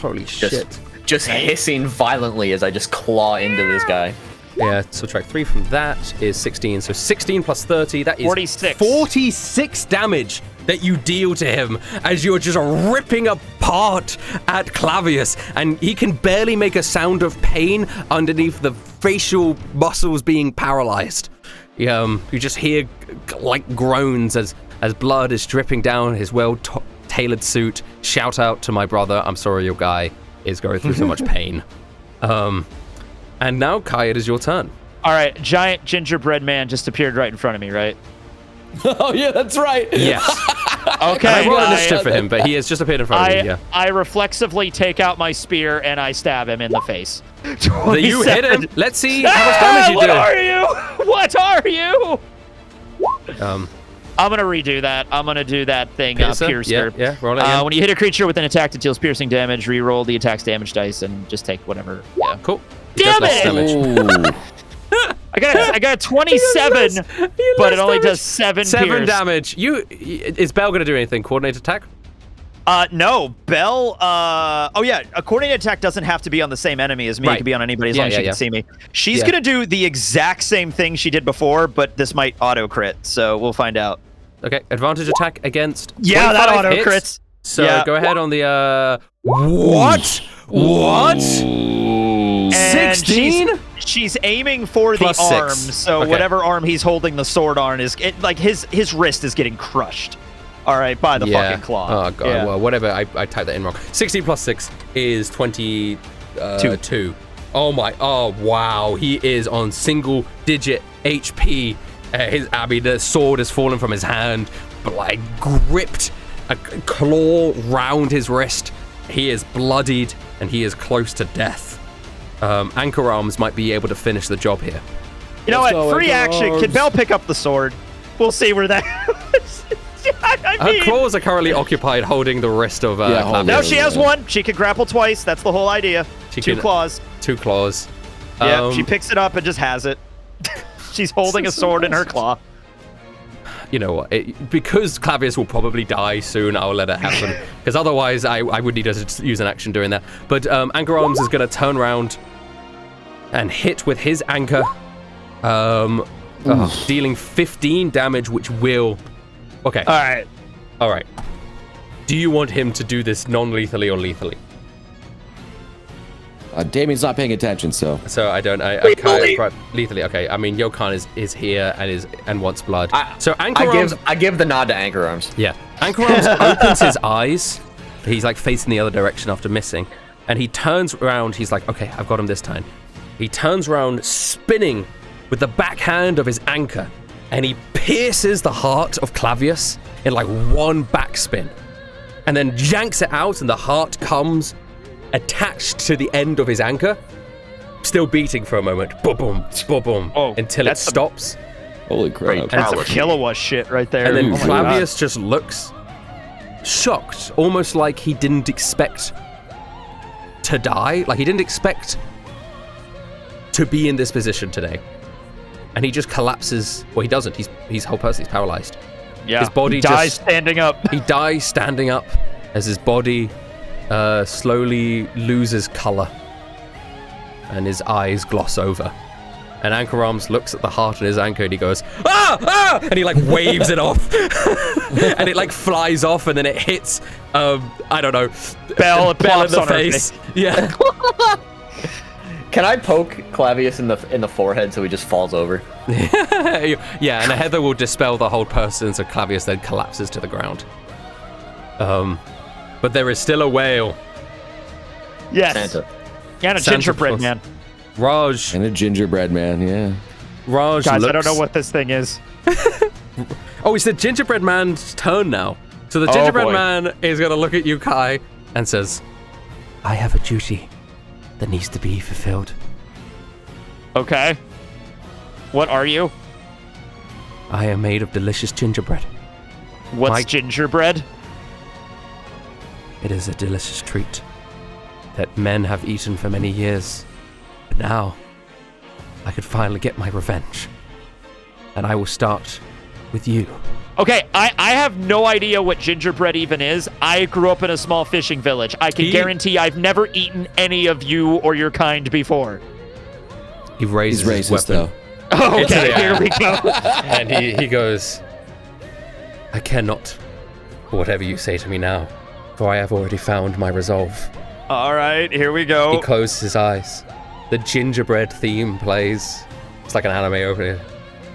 Holy shit. Just hissing violently as I just claw into this guy. Yeah, subtract 3 from that is 16. So 16 plus 30, that is 46. 46 damage that you deal to him as you're just ripping apart at Clavius. And he can barely make a sound of pain underneath the facial muscles being paralyzed. You just hear like groans as blood is dripping down his well-tailored suit. Shout out to my brother, I'm sorry your guy is going through so much pain. And now, Kai, it is your turn. All right, giant gingerbread man just appeared right in front of me, right? Oh yeah, that's right. Yes. Okay. I rolled initiative for him, but he has just appeared in front of me, yeah. I reflexively take out my spear and I stab him in the face. You hit him. Let's see how much damage you What do. are you? What are you? Um, I'm going to redo that. I'm going to do that thing, Piercer. Yeah, roll it again. When you hit a creature with an attack that deals piercing damage, re-roll the attack's damage dice and just take whatever. Yeah. Cool. Damn Less it! damage. I got 27, but it only does 7 pierce. damage. Is Belle going to do anything? Coordinate attack? No, Belle, oh yeah, a coordinated attack doesn't have to be on the same enemy as me. It Right. could be on anybody as long as she can see me. She's Yeah. gonna do the exact same thing she did before, but this might auto crit, so we'll find out. Okay, advantage attack against. Yeah, that 25 auto hits. crits. So Yeah. go ahead on the What? And 16? She's aiming for Plus the 6. arm, so Okay. whatever arm he's holding the sword on is like his wrist is getting crushed. All right, by the fucking claw. Oh god. Yeah. Well, whatever. I typed that in wrong. 16 plus 6 is 22. Oh my. Oh wow. He is on single digit HP. The sword has fallen from his hand, but like gripped a claw round his wrist. He is bloodied and he is close to death. Anchor Arms might be able to finish the job here. You know Let's what? go, Free Anchor action. Can Arms. Belle pick up the sword? We'll see where that. I Her mean, claws are currently occupied holding the wrist of Yeah, hold Clavius. now she has one. She can grapple twice. That's the whole idea. She Two can- claws. 2 claws. Yeah, she picks it up and just has it. She's holding a sword in her claw. You know what? Because Clavius will probably die soon, I'll let it happen. Because otherwise, I would need to use an action doing that. But Anchor Arms is going to turn around and hit with his anchor, dealing 15 damage, which will. Okay. All right. Do you want him to do this non-lethally or lethally? Damien's not paying attention, so. So I can't lethally. Okay. I mean, Yokan is here and wants blood. So Anchor Arms. I give the nod to Anchor Arms. Yeah. Anchor Arms opens his eyes. He's like facing the other direction after missing. And he turns around. He's like, okay, I've got him this time. He turns around, spinning with the backhand of his anchor. And he pierces the heart of Clavius in like one backspin. And then yanks it out, and the heart comes attached to the end of his anchor. Still beating for a moment. Boom, boom, boom, Oh, until it that's some- stops. Holy crap. That's some Killua shit right there. And then Oh my God. Clavius just looks shocked, almost like he didn't expect to die. Like he didn't expect to be in this position today. And he just collapses. Well, he doesn't. His whole person is paralyzed. Yeah. His body He dies just- standing up. He dies standing up as his body slowly loses color. and his eyes gloss over. And Anchor Arms looks at the heart in his anchor and he goes, ah, ah! And he like waves it off. And it like flies off and then it hits, I don't know, Belle in the on face. Yeah. Can I poke Clavius in the forehead so he just falls over? Yeah, and Heather will dispel the whole person so Clavius then collapses to the ground. But there is still a whale. Yes. Santa. And a Santa gingerbread Claus. man. Raj. And a gingerbread man, yeah. Raj Guys, looks... I don't know what this thing is. Oh, it's the gingerbread man's turn now. So the gingerbread man is going to look at you, Kai, and says, I have a duty that needs to be fulfilled. Okay. What are you? I am made of delicious gingerbread. What's gingerbread? It is a delicious treat that men have eaten for many years. But now, I could finally get my revenge. And I will start with you. Okay, I have no idea what gingerbread even is. I grew up in a small fishing village. I can guarantee I've never eaten any of you or your kind before. He raises He's his racist, weapon. though. Okay, here we go. And he goes, I cannot, whatever you say to me now, for I have already found my resolve. All right, here we go. He closes his eyes. The gingerbread theme plays. It's like an anime opening.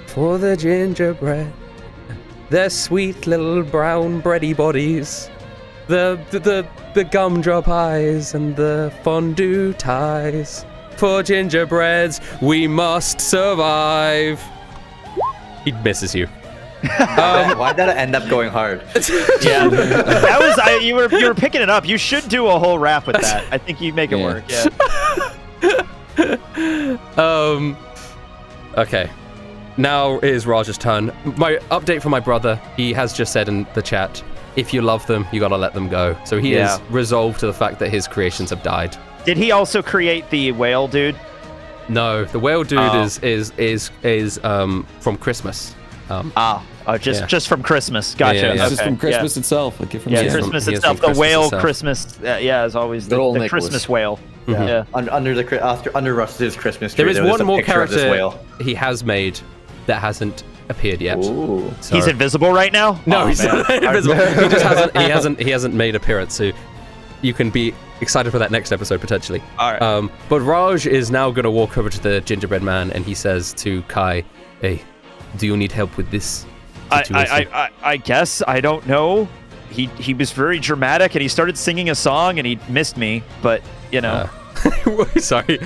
For the gingerbread, their sweet little brown bready bodies, the gumdrop eyes and the fondue ties. For gingerbreads, we must survive. He misses you. Why'd that end up going hard? Yeah, that was you were picking it up. You should do a whole rap with that. I think you make it work. Yeah. Okay. Now it is Raj's turn. My update for my brother, he has just said in the chat, if you love them, you gotta let them go. So he is resolved to the fact that his creations have died. Did he also create the whale dude? No, the whale dude is from Christmas. Just from Christmas. Gotcha. Yeah. It's just from Christmas itself. A gift from Yeah, Santa. Christmas He is itself. from The whale Christmas Christmas. Is always Good old the Nicholas. Christmas whale. Mhm. Yeah. Under Russ's Christmas tree, There is was one a more picture of this character whale. he has made that hasn't appeared yet. Ooh. So- He's invisible right now? No, Oh, he's man. not invisible. He hasn't made appearance. So you can be excited for that next episode potentially. All right. But Raj is now going to walk over to the gingerbread man and he says to Kai, "Hey, do you need help with this situation?" I guess. I don't know. He was very dramatic and he started singing a song and he missed me, but you know. Sorry.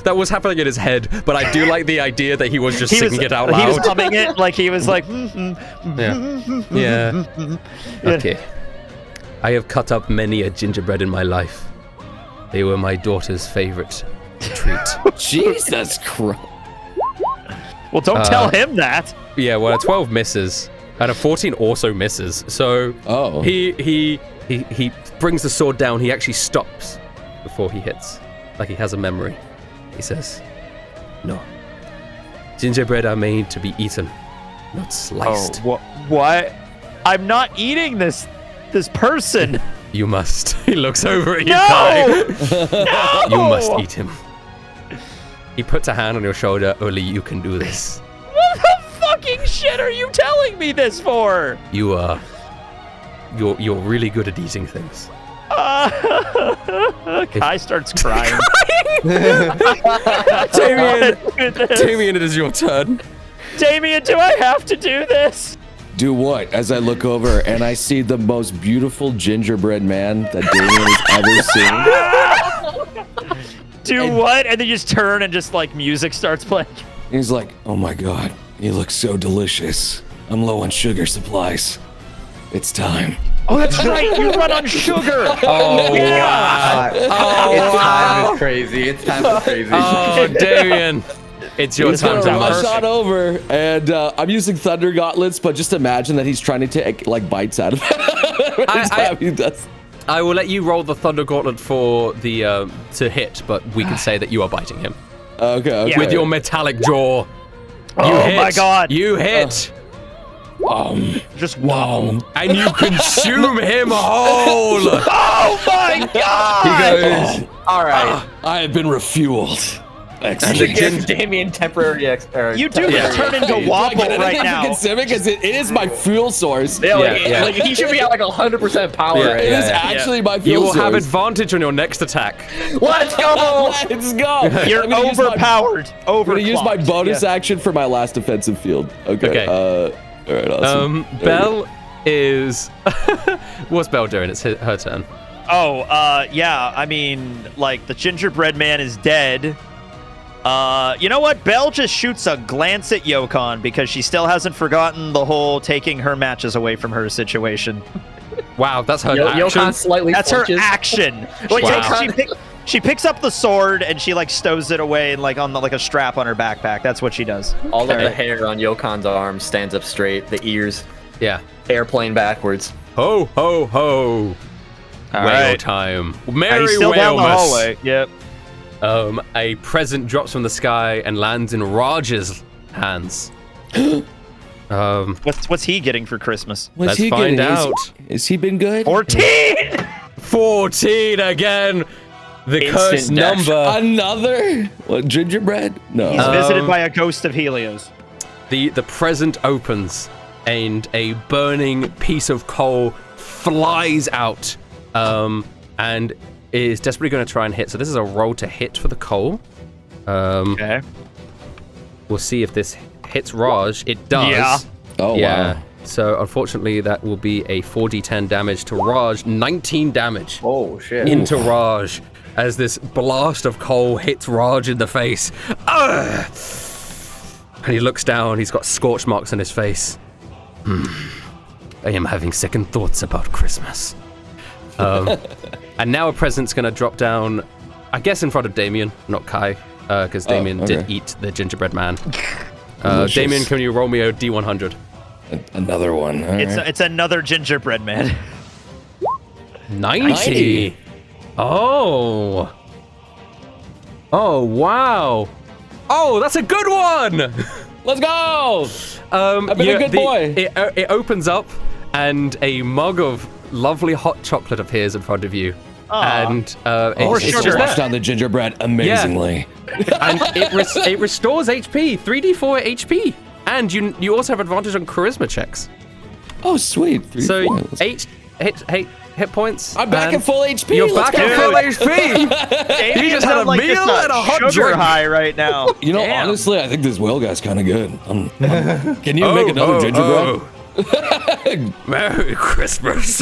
That was happening in his head, but I do like the idea that he was just singing it out loud. He was humming it like he was like. Yeah. Okay. I have cut up many a gingerbread in my life. They were my daughter's favorite treat. Jesus Christ. Well, don't tell him that. Yeah, well, a 12 misses, and a 14 also misses. So he brings the sword down. He actually stops before he hits, like he has a memory. He says, "No, gingerbread are made to be eaten, not sliced. What? I'm not eating this person. You must." He looks over at you, No! Kai. No! You must eat him. He puts a hand on your shoulder. Only you can do this. What the fucking shit are you telling me this for? You're really good at eating things. Kai starts crying. Damien, it is your turn. Damien, do I have to do this? Do what? As I look over and I see the most beautiful gingerbread man that Damien has ever seen. Do what? And then you just turn and just like music starts playing. He's like, oh my god, he looks so delicious. I'm low on sugar supplies. It's time. Oh, that's right. You run on sugar. Oh, yeah. It's time is crazy. It's time is crazy. Oh, Damien. It's your He's time to gonna rush rush. on over, and I'm using thunder gauntlets, but just imagine that he's trying to take like bites out of it. Every time he does. I will let you roll the thunder gauntlet for the to hit, but we can say that you are biting him Okay. Yeah. with your metallic jaw. Oh my god. You hit. Just wow. And you consume him whole. Oh my god! He goes, All right. I have been refueled. Excellent. Give Damien temporary You do get turned into Wobble right now. Because it is my fuel source. Like he should be at like 100% power. It is actually my fuel you will source. have advantage on your next attack. Let's go. Let's go. You're overpowered. I'm going to use my bonus action for my last offensive field. Okay. All right, awesome. Belle is... What's Belle doing? It's her turn. Oh, yeah. I mean, like, the gingerbread man is dead. You know what? Belle just shoots a glance at Yokon because she still hasn't forgotten the whole taking her matches away from her situation. Wow, that's her action. Yokon slightly That's flinches. her action. She picks up the sword and she like stows it away and like on like a strap on her backpack. That's what she does. All of the hair on Yokon's arm stands up straight. The ears, airplane backwards. Ho, ho, ho. All Whale right. time. He's Merry still down the Whalemas. hallway. Yep. A present drops from the sky and lands in Raj's hands. What's he getting for Christmas? What's Let's find out. Has he been good? 14. 14 again. The Instant cursed death. number. Another? What, gingerbread? No. He's visited by a ghost of Helios. The present opens and a burning piece of coal flies out and is desperately going to try and hit. So this is a roll to hit for the coal. Okay. We'll see if this hits Raj. It does. Yeah. Oh, wow. So unfortunately, that will be a 4d10 damage to Raj. 19 damage Oh shit. into Raj as this blast of coal hits Raj in the face. Ugh! And he looks down. He's got scorch marks on his face. I am having second thoughts about Christmas. And now a present's going to drop down, I guess, in front of Damien, not Kai, because Damien did eat the gingerbread man. Damien, can you roll me a D100? Another one. All right. It's another gingerbread man. 90. Oh. Oh, wow. Oh, that's a good one. Let's go! I've been a good boy. It opens up, and a mug of lovely hot chocolate appears in front of you. And More it's sugar. just Washed there. down the gingerbread amazingly. And it restores HP, 3d4 HP. And you also have advantage on charisma checks. Oh, sweet. 3, So 4. Let's- 8 hit points. I'm back and at full HP. You're Let's back go. at full HP. You just had a like meal and a hot sugar drink. high right now. You know, Damn. honestly, I think this whale guy's kind of good. Can you make another gingerbread? Merry Christmas.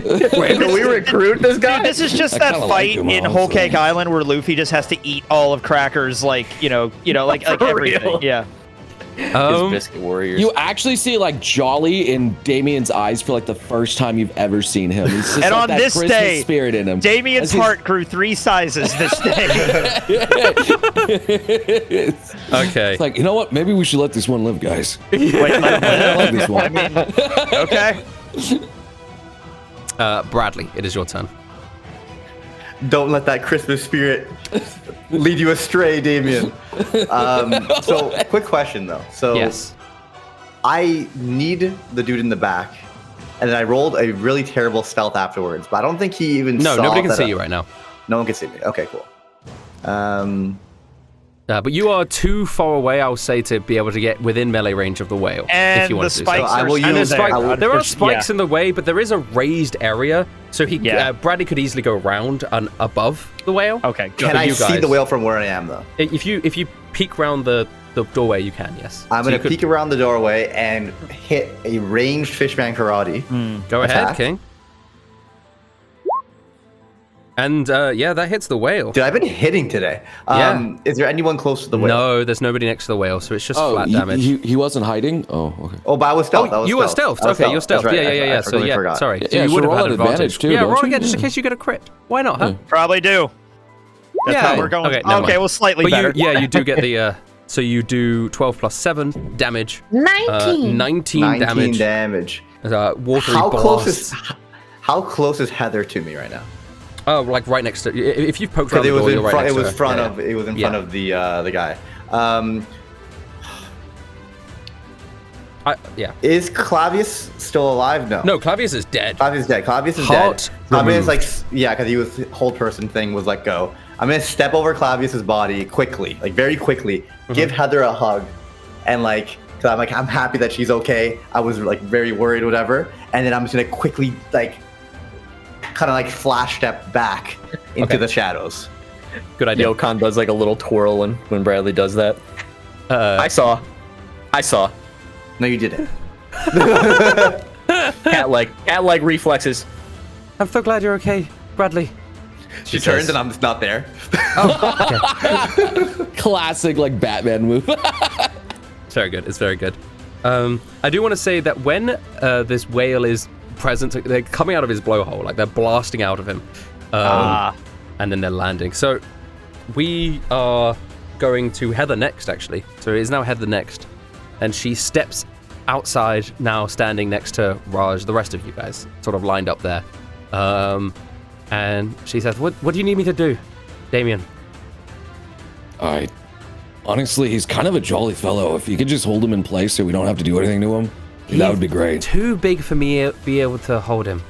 Wait, can we recruit this guy? Dude, this is just I that kinda like fight him, in Whole honestly. Cake Island where Luffy just has to eat all of Cracker's, like like everything. real. Yeah. His biscuit warriors. You actually see like Jolly in Damien's eyes for like the first time you've ever seen him. He's just And like on that this Christmas day, spirit in him. Damien's heart grew 3 sizes this day. Okay. It's like, you know what? Maybe we should let this one live, guys. Wait, I like this one. okay. Bradley, it is your turn. Don't let that Christmas spirit lead you astray, Damien. So, quick question though. So, Yes. I need the dude in the back, and then I rolled a really terrible stealth afterwards. But I don't think he even No, saw nobody can that see you right now. No one can see me. Okay, cool. But you are too far away, I'll say, to be able to get within melee range of the whale. And if you want the to do so. spikes I are will still use- there. Spike- I will- there are spikes yeah. in the way, but there is a raised area, so Yeah. Bradley could easily go around and above the whale. Okay. Can For I you see guys. the whale from where I am though? If you peek around the doorway, you can. Yes. I'm So gonna you could- peek around the doorway and hit a ranged fishman karate. Go ahead, attack. King. And yeah, that hits the whale. Dude, I've been hitting today. Yeah. Is there anyone close to the whale? No, there's nobody next to the whale, so it's just Oh, flat damage. he wasn't hiding? Oh, okay. Oh, but I was stealth. I was you were stealth. I was Okay, you're stealth. That's right. Yeah. I So totally yeah, forgot. sorry. So Yeah, you so would have roll had an advantage too, Yeah, don't roll you? again just in Yeah. case you get a crit. Why not, huh? Probably do. That's Yeah. how we're going. Okay, never mind. well, slightly But better. you do get the. So you do 12 plus 7 damage. 19 19 damage. damage. Watery How blast. close is Heather to me right now? Oh, like right next to. If you've poked around Because the it was door, in you're right front. next It to was her. front Yeah, of. yeah. It was in Yeah. front of the guy. Yeah. Is Clavius still alive? No. No, Clavius is dead. Clavius is dead. Clavius is Heart dead. Clavius, removed. because he was whole person thing was let go. I'm gonna step over Clavius's body quickly, like very quickly, give Heather a hug, and like, cause I'm happy that she's okay. I was like very worried, whatever. And then I'm just gonna quickly like, kind of like flash step back into the shadows. Good idea. Yokon does like a little twirl when Bradley does that. I saw. No, you didn't. Cat-like reflexes. I'm so glad you're okay, Bradley. She turns and I'm just not there. Classic like Batman move. It's very good. It's very good. I do want to say that when this whale is present, they're coming out of his blowhole, like they're blasting out of him, and then they're landing. So we are going to Heather next, actually. So it is now Heather next, and she steps outside now, standing next to Raj. The rest of you guys sort of lined up there, and she says, "What do you need me to do, Damien?" Honestly, he's kind of a jolly fellow. If you could just hold him in place so we don't have to do anything to him, that would be great. Too big for me to be able to hold him.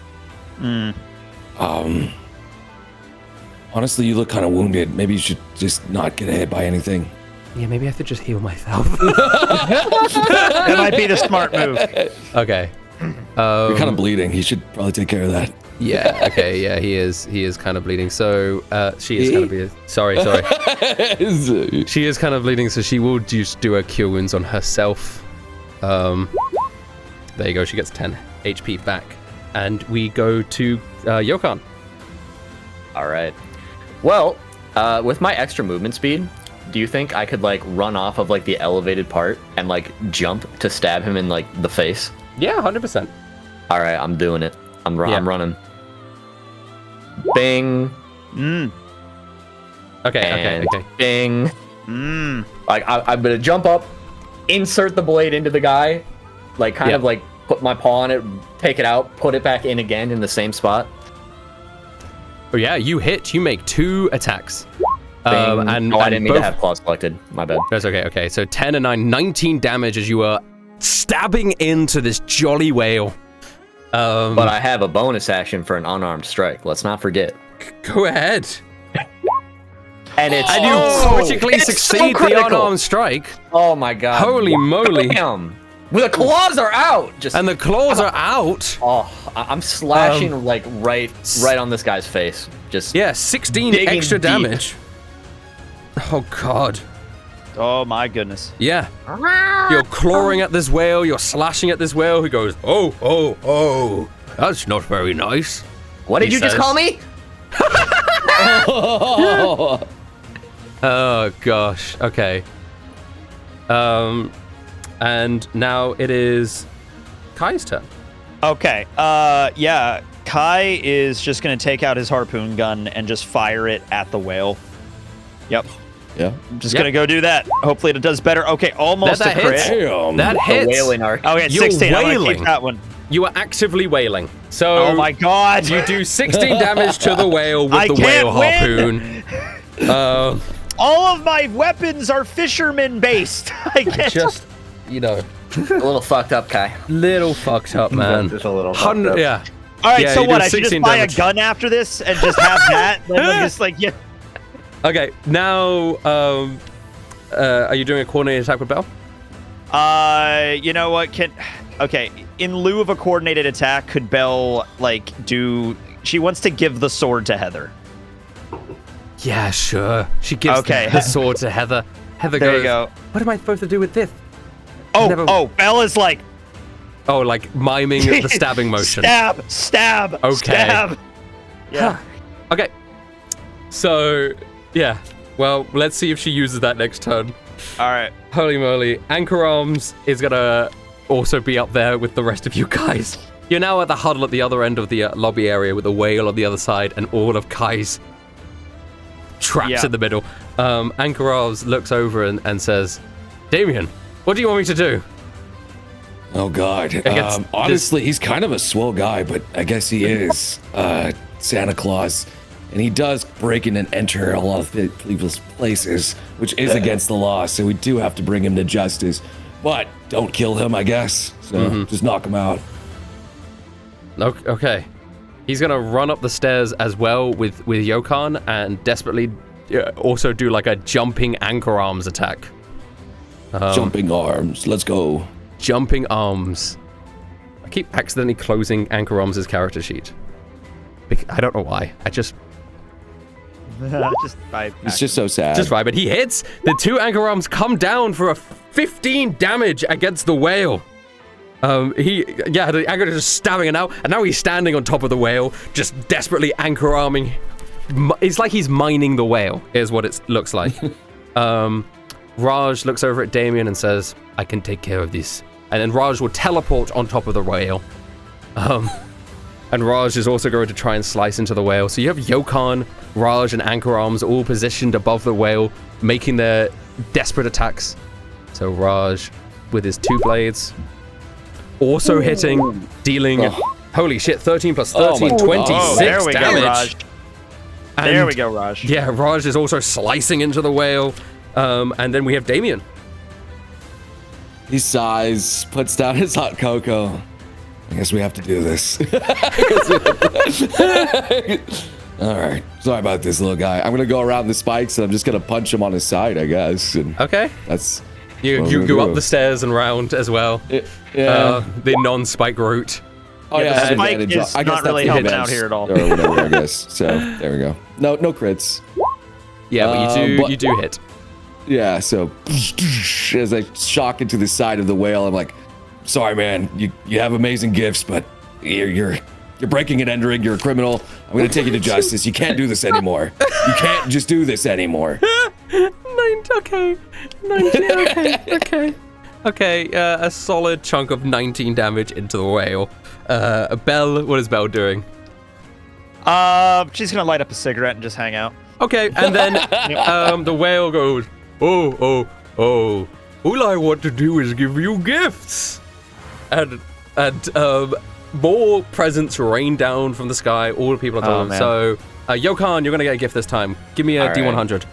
Honestly, you look kind of wounded. Maybe you should just not get hit by anything. Yeah, maybe I have to just heal myself. That might be the smart move. Okay. You're kind of bleeding. He should probably take care of that. Yeah. Okay. Yeah, he is. He is kind of bleeding. So she is kind of bleeding. Sorry. She is kind of bleeding, so she will just do a cure wounds on herself. There you go. She gets 10 HP back, and we go to Yokon. All right. Well, with my extra movement speed, do you think I could like run off of like the elevated part and like jump to stab him in like the face? Yeah, 100%. All right, I'm doing it. I'm running. Bing. Okay. Bing. Like I'm gonna jump up, insert the blade into the guy, like kind of like put my paw on it, take it out, put it back in again in the same spot. Oh yeah, you hit. You make 2 attacks. And I didn't mean to have claws selected. My bad. That's okay. Okay, so 10 and 9, 19 damage as you are stabbing into this jolly whale. But I have a bonus action for an unarmed strike. Let's not forget. Go ahead. And it's you critically succeed the unarmed strike. Oh my god! Holy moly! Damn. Well, the claws are out. And the claws are out. Oh, I'm slashing like right on this guy's face. Just 16 extra deep. damage. Oh god. Oh my goodness. Yeah. You're clawing at this whale. You're slashing at this whale. Who goes, oh, that's not very nice. What did you just call me? Oh gosh. Okay. And now it is Kai's turn. Okay. Yeah. Kai is just gonna take out his harpoon gun and just fire it at the whale. Yep. Yeah. I'm just gonna go do that. Hopefully it does better. Okay, almost That a crit. hits. That hits. Wailing arc. Okay, You're 16. I'm gonna wailing. keep that one. You are actively wailing. So Oh my god. you do 16 damage to the whale with the whale win. harpoon. All of my weapons are fisherman based. I can't. Just, you know, A little fucked up, Kai. little fucked up, man. Just a little. fucked up. Yeah. All right, Yeah, so you what? do I should just 16 buy damage. a gun after this and just have that. Then I'm just like, yeah. Okay, now, are you doing a coordinated attack with Belle? You know what? Okay, in lieu of a coordinated attack, could Belle like do? She wants to give the sword to Heather. Yeah, sure. She gives the sword to Heather. Heather There goes, you go. what am I supposed to do with this? Belle is like, Oh, like miming the stabbing motion. Stab. Okay. Stab. Yeah. Okay. So, yeah. Well, let's see if she uses that next turn. All right. Holy moly. Anchor Arms is going to also be up there with the rest of you guys. You're now at the huddle at the other end of the lobby area with the whale on the other side and all of Kai's traps in the middle. Anchor Arms looks over and says, Damien, what do you want me to do? Oh God. Honestly, he's kind of a swell guy, but I guess he is Santa Claus, and he does break in and enter a lot of people's places, which is against the law. So we do have to bring him to justice. But don't kill him, I guess. So just knock him out. Okay. He's gonna run up the stairs as well with Yokan and desperately also do like a jumping anchor arms attack. Jumping arms. Let's go. Jumping arms. I keep accidentally closing Anchor Arms' character sheet. I don't know why. It's just so sad. Just right, but he hits. The 2 Anchor Arms come down for a 15 damage against the whale. The anchor is just stabbing it out, and now he's standing on top of the whale, just desperately anchor arming. It's like he's mining the whale, is what it looks like. Raj looks over at Damien and says, I can take care of this. And then Raj will teleport on top of the whale. And Raj is also going to try and slice into the whale. So you have Yokan, Raj, and Anchor Arms all positioned above the whale, making their desperate attacks. So Raj, with his 2 blades, also hitting, dealing, holy shit, 13 plus 13, 26 there we damage. Go, Raj. There we go, Raj. Yeah, Raj is also slicing into the whale. And then we have Damien. He sighs, puts down his hot cocoa. I guess we have to do this. All right. Sorry about this, little guy. I'm going to go around the spikes, and I'm just going to punch him on his side, I guess. And okay. That's... You go up the stairs and round as well. Yeah. The non-spike route. Oh yeah, the spike is not really helping out here at all. Or whatever, I guess. So there we go. No crits. Yeah, but you do hit. Yeah. So as I shock into the side of the whale, I'm like, "Sorry, man. You have amazing gifts, but you're breaking and entering. You're a criminal. I'm gonna take you to justice. You can't do this anymore. You can't just do this anymore." Okay, a solid chunk of 19 damage into the whale. Belle, what is Belle doing? She's gonna light up a cigarette and just hang out. Okay, and then the whale goes, oh, all I want to do is give you gifts. And more presents rain down from the sky, all the people on top of them. So, Yokan, you're gonna get a gift this time. Give me a D100.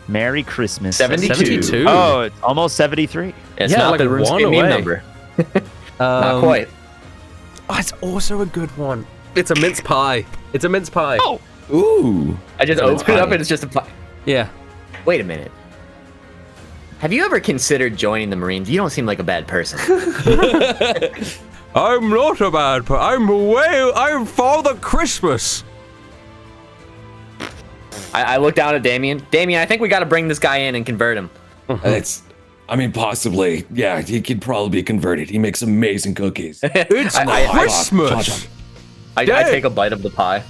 Merry Christmas. 72. Oh, it's almost 73. It's not like the RuneScape meme number. Not quite. Oh, it's also a good one. It's a mince pie. Oh. Ooh. I just opened it up and it's just a pie. Yeah. Wait a minute. Have you ever considered joining the Marines? You don't seem like a bad person. I'm not a bad person. I'm Father Christmas. I look down at Damien. Damien, I think we got to bring this guy in and convert him. Possibly. Yeah, he could probably be converted. He makes amazing cookies. It's Christmas. I take a bite of the pie.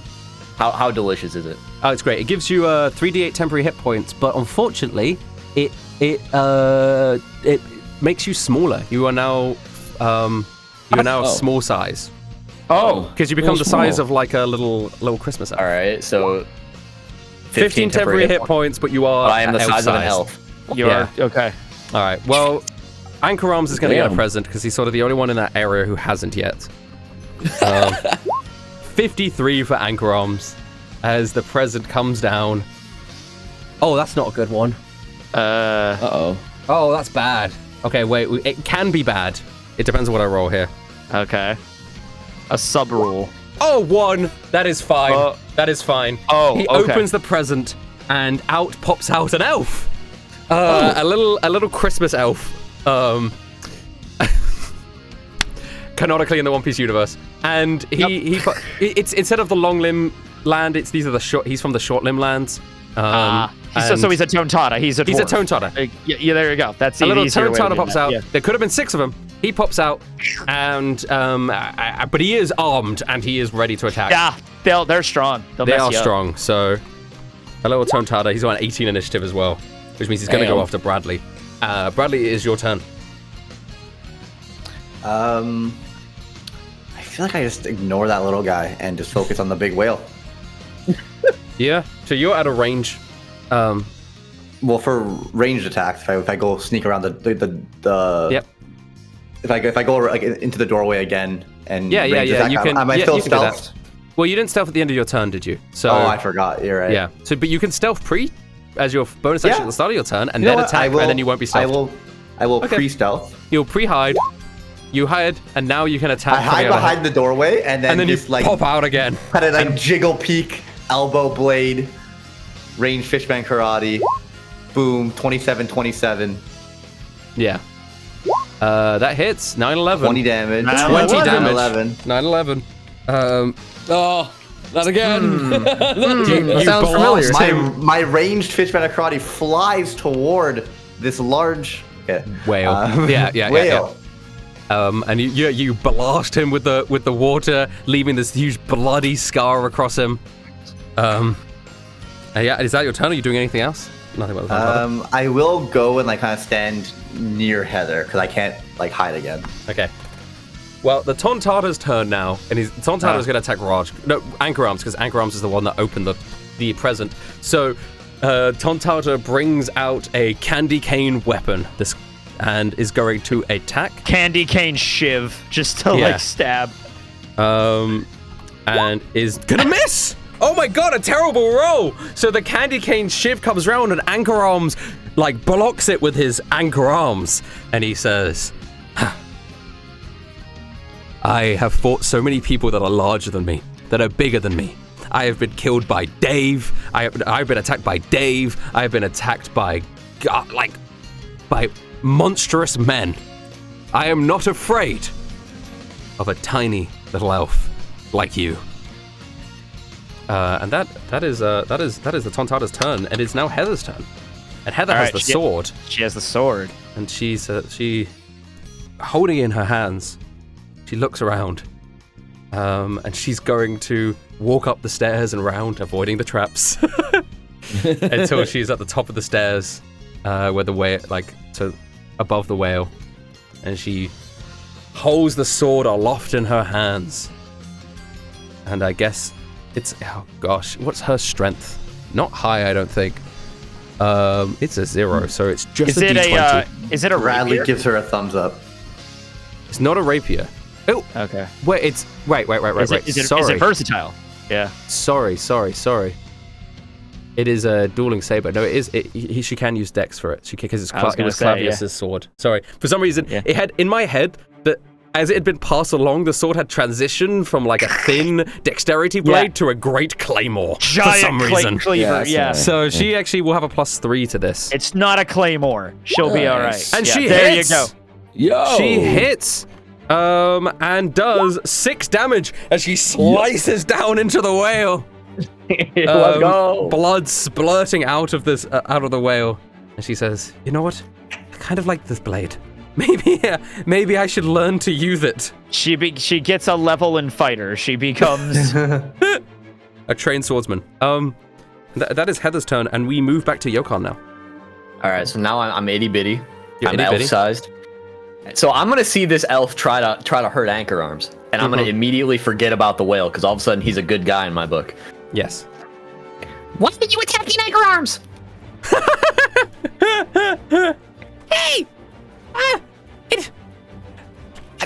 How delicious is it? Oh, it's great. It gives you 3d8 temporary hit points, but unfortunately, it makes you smaller. You are now a small size. Oh, because you become the size of like a little Christmas elf. All right, so 15 temporary hit points, but you are. I am the size of an elf. You are okay. All right. Well, Anchor Arms is going to get a present because he's sort of the only one in that area who hasn't yet. 53 for Anchor Arms as the present comes down. Oh, that's not a good one. Uh-oh. Oh, that's bad. Okay, wait. It can be bad. It depends on what I roll here. Okay. A sub rule. Oh, 1. That is fine. That is fine. Oh, he okay. opens the present, and out pops out an elf. A little Christmas elf. Canonically in the One Piece universe, and it's instead of the long limb land, he's from the short limb lands. So he's a Tontada. He's a Tontada. Yeah, there you go. That's a little Tontada pops out. Yeah. There could have been 6 of them. He pops out, and but he is armed and he is ready to attack. Yeah, they're strong. They are strong. So a little Tontada. He's on 18 initiative as well, which means he's going to go after Bradley. Bradley, it is your turn. I feel like I just ignore that little guy and just focus on the big whale. Yeah. So you're out of range. Well, for ranged attacks, if I go sneak around the Yep. If I go like into the doorway again and yeah, you can. Am I still stealthed? Well, you didn't stealth at the end of your turn, did you? So. Oh, I forgot. You're right. Yeah. So, but you can stealth as your bonus action at the start of your turn, and then attack, and then you won't be stealthed. I will pre-stealth. You'll pre-hide. You hide, and now you can attack. I hide behind the doorway, and then just you like pop out again. Kind of like jiggle peek, elbow blade, range fishman karate. Boom, 27, 27. Yeah. That hits. 9-11. 20 damage. 20 damage. 11. 9-11. Oh, not again. You sounds familiar. blast him. My ranged fishman karate flies toward this large Whale. whale. And you blast him with the water, leaving this huge bloody scar across him. Yeah, is that your turn? Are you doing anything else? Nothing about the I will go and like kind of stand near Heather because I can't like hide again. Okay. Well, the Tontata's turn now, and Tontata's going to attack Raj. No, Anchor Arms, because Anchor Arms is the one that opened the present. So, Tontata brings out a candy cane weapon, and is going to attack. Candy cane shiv, just to like stab. And is gonna miss. Oh my god, a terrible roll! So the candy cane shiv comes round, and Anchor Arms like blocks it with his Anchor Arms, and he says, I have fought so many people that are larger than me, that are bigger than me. I have been killed by Dave. I've been attacked by Dave. I have been attacked by monstrous men. I am not afraid of a tiny little elf like you. And that is the Tontata's turn, and it's now Heather's turn. And Heather has the sword. She has the sword, and she's holding it in her hands. She looks around, and she's going to walk up the stairs and round, avoiding the traps, until she's at the top of the stairs, where the whale, above the whale, and she holds the sword aloft in her hands. And I guess it's, oh gosh, what's her strength? Not high, I don't think. It's a 0, so it's just a D20. Is it a Bradley rapier? gives her a thumbs up. It's not a rapier. Oh, okay. Wait, it's wait. Is it versatile? Yeah. Sorry. It is a dueling saber. No, it is. She can use Dex for it. Because it was Clavius's sword. Sorry. For some reason, it had in my head that as it had been passed along, the sword had transitioned from like a thin dexterity blade to a great claymore. Giant for some reason. Cleaver. Yeah. So she actually will have a +3 to this. It's not a claymore. She'll be all right. And she there hits. you go. Yo! She hits. And does 6 damage as she slices down into the whale. Let's go. Blood splurting out of the whale, and she says, "You know what? I kind of like this blade. Maybe I should learn to use it." She gets a level in fighter. She becomes a trained swordsman. That is Heather's turn, and we move back to Yokon now. All right, so now I'm itty bitty. You're I'm itty-bitty? elf-sized. So I'm gonna see this elf try to hurt Anchor Arms, and I'm gonna immediately forget about the whale because all of a sudden he's a good guy in my book. Yes. Why are you attacking Anchor Arms? Hey!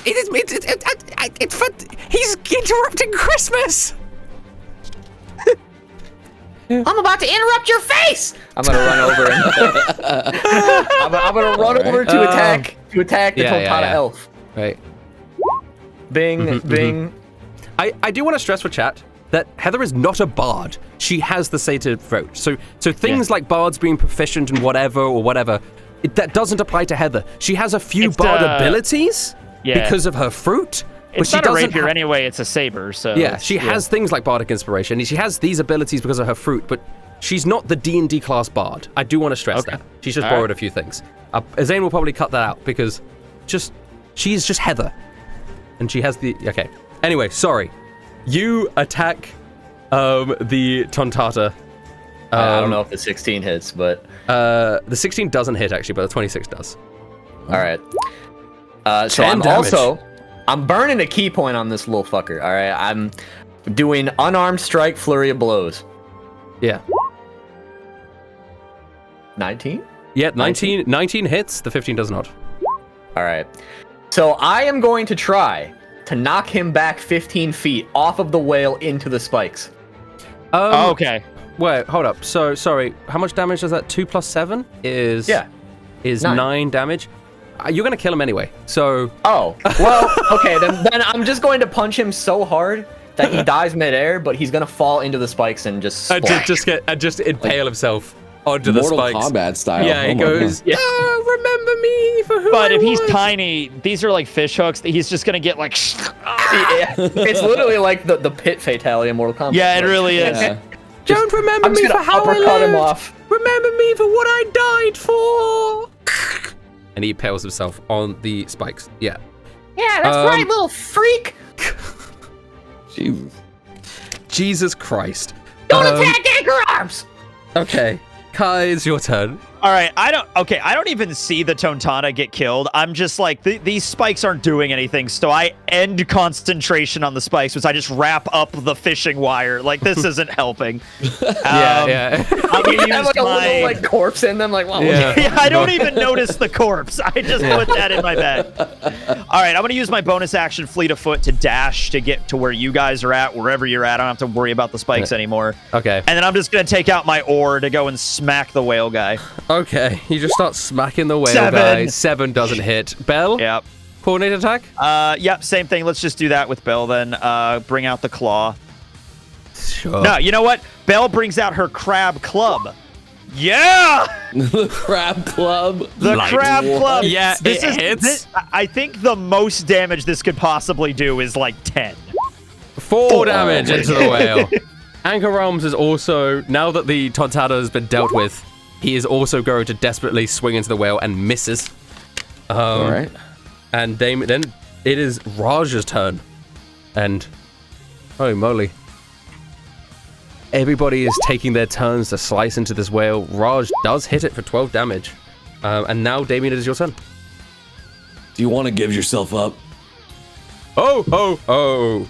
It's fun. He's interrupting Christmas. I'm about to interrupt your face. I'm gonna run over. I'm gonna run over to attack the Tontata elf. Right. Bing, bing. I do want to stress for chat that Heather is not a bard. She has the sated throat. So things like bards being proficient in whatever, that doesn't apply to Heather. She has a few bard abilities because of her fruit. It's not a rapier anyway, it's a saber, so... Yeah, she has things like bardic inspiration, and she has these abilities because of her fruit, but she's not the D&D class bard. I do want to stress that. She's just borrowed a few things. Zane will probably cut that out, because she's just Heather. And she has the... Okay. Anyway, sorry. You attack the Tontata. I don't know if the 16 hits, but... The 16 doesn't hit, actually, but the 26 does. All right. So I'm burning a key point on this little fucker. All right, I'm doing unarmed strike, flurry of blows. Yeah. 19? Yeah, 19 hits. The 15 does not. All right. So I am going to try to knock him back 15 feet off of the whale into the spikes. Okay. Wait, hold up. So, sorry. How much damage does that? 2 + 7 is 9 damage. you're gonna kill him anyway. So. Oh, well, okay, then I'm just going to punch him so hard that he dies midair, but he's gonna fall into the spikes and just splash. just impale himself onto the Mortal spikes. Kombat style. Yeah, he Oh my goes. God. Oh, remember me for who But I if he's was." tiny, these are like fish hooks. He's just gonna get like. Yeah, it's literally like the pit fatality in Mortal Kombat. Yeah, it really is. Yeah. Don't remember I'm just me for gonna how I uppercut him lived. off. Remember me for what I died for. And he impales himself on the spikes. Yeah. Yeah, that's right, little freak. Jesus. Jesus Christ. Don't attack anchor arms. Okay. Kai, it's your turn. All right, I don't even see the Tontana get killed. I'm just like, these spikes aren't doing anything, so I end concentration on the spikes, which I just wrap up the fishing wire. Like, this isn't helping. Yeah. I'm gonna You use have like a little like corpse in them, like wow. Yeah, I don't even notice the corpse. I just put that in my bag. All right, I'm going to use my bonus action fleet of foot to dash to get to where you guys are at, wherever you're at. I don't have to worry about the spikes anymore. Okay. And then I'm just going to take out my oar to go and smack the whale guy. Okay. You just start smacking the whale 7. guy. 7 doesn't hit. Bell? Yep. Coordinate attack? Yep, same thing. Let's just do that with Belle then. Bring out the claw. Sure. No, you know what? Belle brings out her crab club. Yeah! The crab club. The crab club. Yeah, this it hits. I think the most damage this could possibly do is like 10. 4 damage into the whale. Anchor Arms is also, now that the Tontana has been dealt with, he is also going to desperately swing into the whale and misses. All right. And then it is Raj's turn. And, holy moly. Everybody is taking their turns to slice into this whale. Raj does hit it for 12 damage. And now, Damien, it is your turn. Do you want to give yourself up? Oh, ho, ho.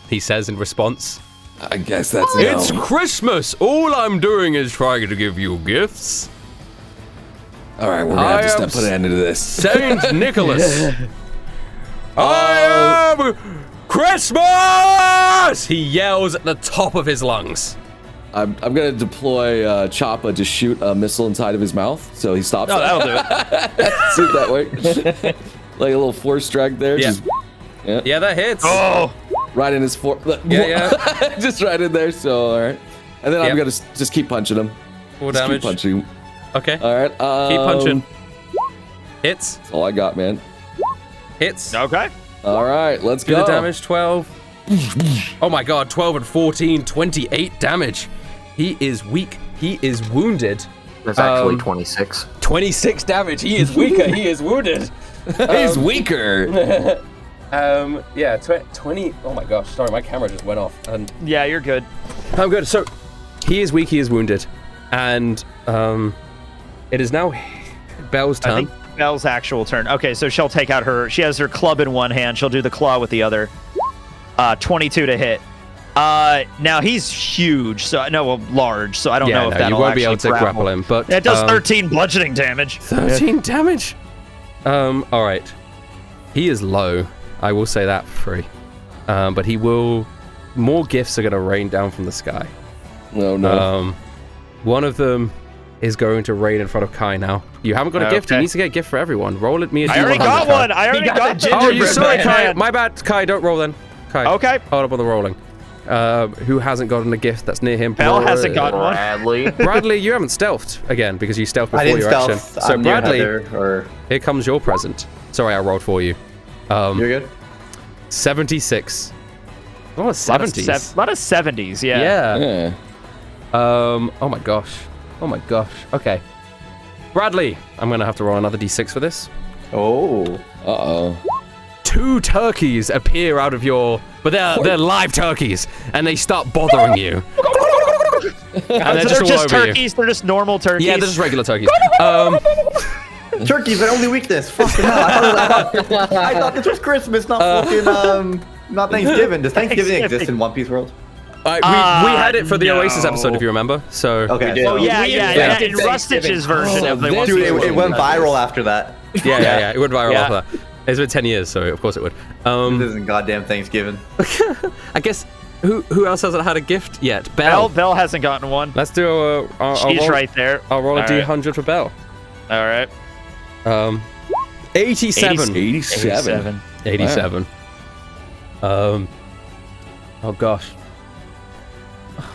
He says in response. I guess that's It's Christmas. All I'm doing is trying to give you gifts. All right, we're gonna have to put an end to this. Saint Nicholas. I am Christmas! He yells at the top of his lungs. I'm gonna deploy Choppa to shoot a missile inside of his mouth, so he stops. Oh, that'll do it. See if that works. Like a little force strike there. Yeah. Yeah, that hits. Oh! right in his Yeah. just right in there. So all right, and then I'm gonna just keep punching him. 4 Just damage. keep punching him. Okay. All right. Keep punching. Hits. That's all I got, man. Hits. Okay. All right, let's Do go. the damage. 12. Oh my god. 12 and 14. 28 damage. He is weak. He is wounded. That's actually 26. 26 damage. He is weaker. He is wounded. He's weaker. Yeah, 20. Oh my gosh, sorry, my camera just went off. And Yeah, you're good. I'm good. So, he is weak, he is wounded. And, it is now Belle's turn. I think Belle's actual turn. Okay, so she'll take out she has her club in one hand. She'll do the claw with the other. 22 to hit. Now he's huge, large, so I don't know if that'll you won't be able actually to grapple him, but It does 13 bludgeoning damage. 13 damage. All right. He is low. I will say that for free. But he will. More gifts are going to rain down from the sky. No. One of them is going to rain in front of Kai now. You haven't got a gift. He needs to get a gift for everyone. Roll it me a D100. I already got Kai. one. I already got the Oh, you gingerbread sorry, man. Kai. My bad, Kai. Don't roll then. Kai. Okay. Hold up on the rolling. Who hasn't gotten a gift that's near him? Belle hasn't gotten one. Bradley. Bradley, you haven't stealthed again because you stealthed I before didn't your stealth. action. So I'm near Bradley, Heather, or here comes your present. Sorry, I rolled for you. you're good. 76. A lot of A lot of 70s. a lot of 70s, yeah. Yeah. Yeah. Oh my gosh. Oh my gosh. Okay. Bradley, I'm gonna have to roll another d6 for this. Oh. Uh-oh. 2 turkeys appear out of your, but they're live turkeys, and they start bothering you. And they're So just they're all just over turkeys. They're just normal turkeys. you. Yeah, they're just regular turkeys. Turkey's my only weakness. Fucking hell. I thought this was Christmas, not fucking not Thanksgiving. Does Thanksgiving exist in One Piece World? We had it for the no. Oasis episode, if you remember. So Okay. Oh yeah, We yeah. invented In Rustich's version Oh, of the this One Dude, Piece it World. went viral after that. yeah. It went viral Yeah. after that. It's been 10 years, so of course it would. This isn't goddamn Thanksgiving. I guess who else hasn't had a gift yet? Belle. Belle hasn't gotten one. Let's do a. I'll She's roll, right there. I'll roll a All right. D100 for Belle. All right. 87. 87. 87. Oh gosh.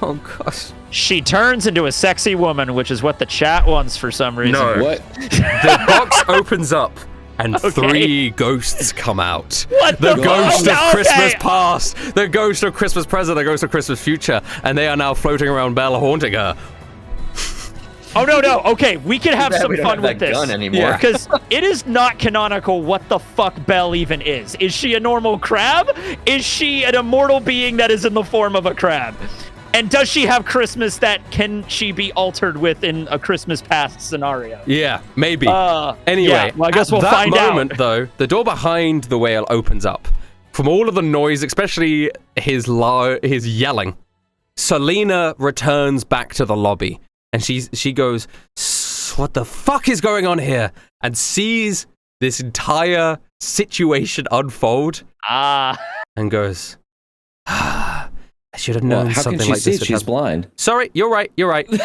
Oh gosh. She turns into a sexy woman, which is what the chat wants for some reason. No. What? The box opens up and 3 ghosts come out. What the the ghost fuck? of Christmas Okay. past, the ghost of Christmas present, the ghost of Christmas future, and they are now floating around Belle, haunting her. Oh no. Okay, we can have some we don't fun have with that this. gun anymore. Yeah. Because it is not canonical what the fuck Belle even is. Is she a normal crab? Is she an immortal being that is in the form of a crab? And does she have Christmas that can she be altered with in a Christmas past scenario? Yeah, maybe. Anyway, yeah, well, I guess at we'll that find moment, out. though, the door behind the whale opens up. From all of the noise, especially his yelling, Selena returns back to the lobby, and she goes, "What the fuck is going on here?" and sees this entire situation unfold, and goes, I should have known How something can she like see? this would She's happen. blind. Sorry, you're right. You're right. You're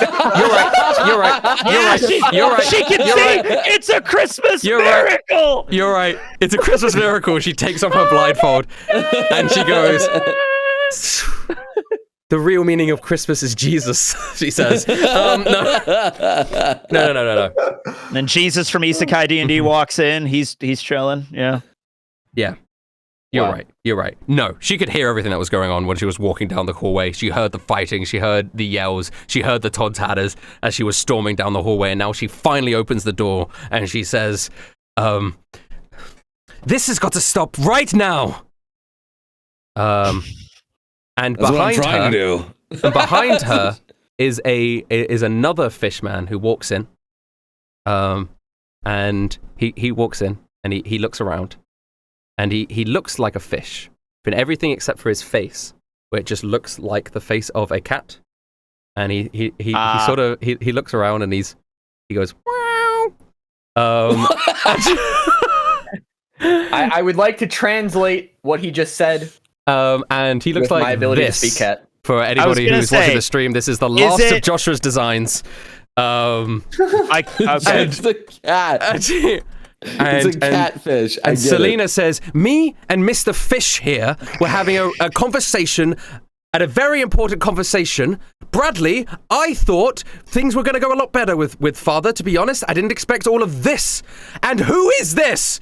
right. She can You're see. right. It's a Christmas You're right. miracle. You're right. It's a Christmas miracle. She takes off her blindfold and she goes, "The real meaning of Christmas is Jesus," she says. No. And then Jesus from Isekai D&D walks in. He's chilling. Yeah. Yeah. You're right. No, she could hear everything that was going on when she was walking down the hallway. She heard the fighting. She heard the yells. She heard the Todd Tatters as she was storming down the hallway. And now she finally opens the door and she says, "This has got to stop right now." And That's what I'm trying to do. and behind her is another fishman who walks in. And he walks in and he looks around. And he looks like a fish, in everything except for his face, where it just looks like the face of a cat. And he looks around and he goes, "Wow." I would like to translate what he just said. And he looks With like my ability this. to speak cat. For anybody gonna who's watching say, the stream, this is the last of Joshua's designs. Okay. It's the cat. It's a catfish. And Selena says, "Me and Mr. Fish here were having a conversation, at a very important conversation. Bradley, I thought things were going to go a lot better with Father, to be honest. I didn't expect all of this. And who is this?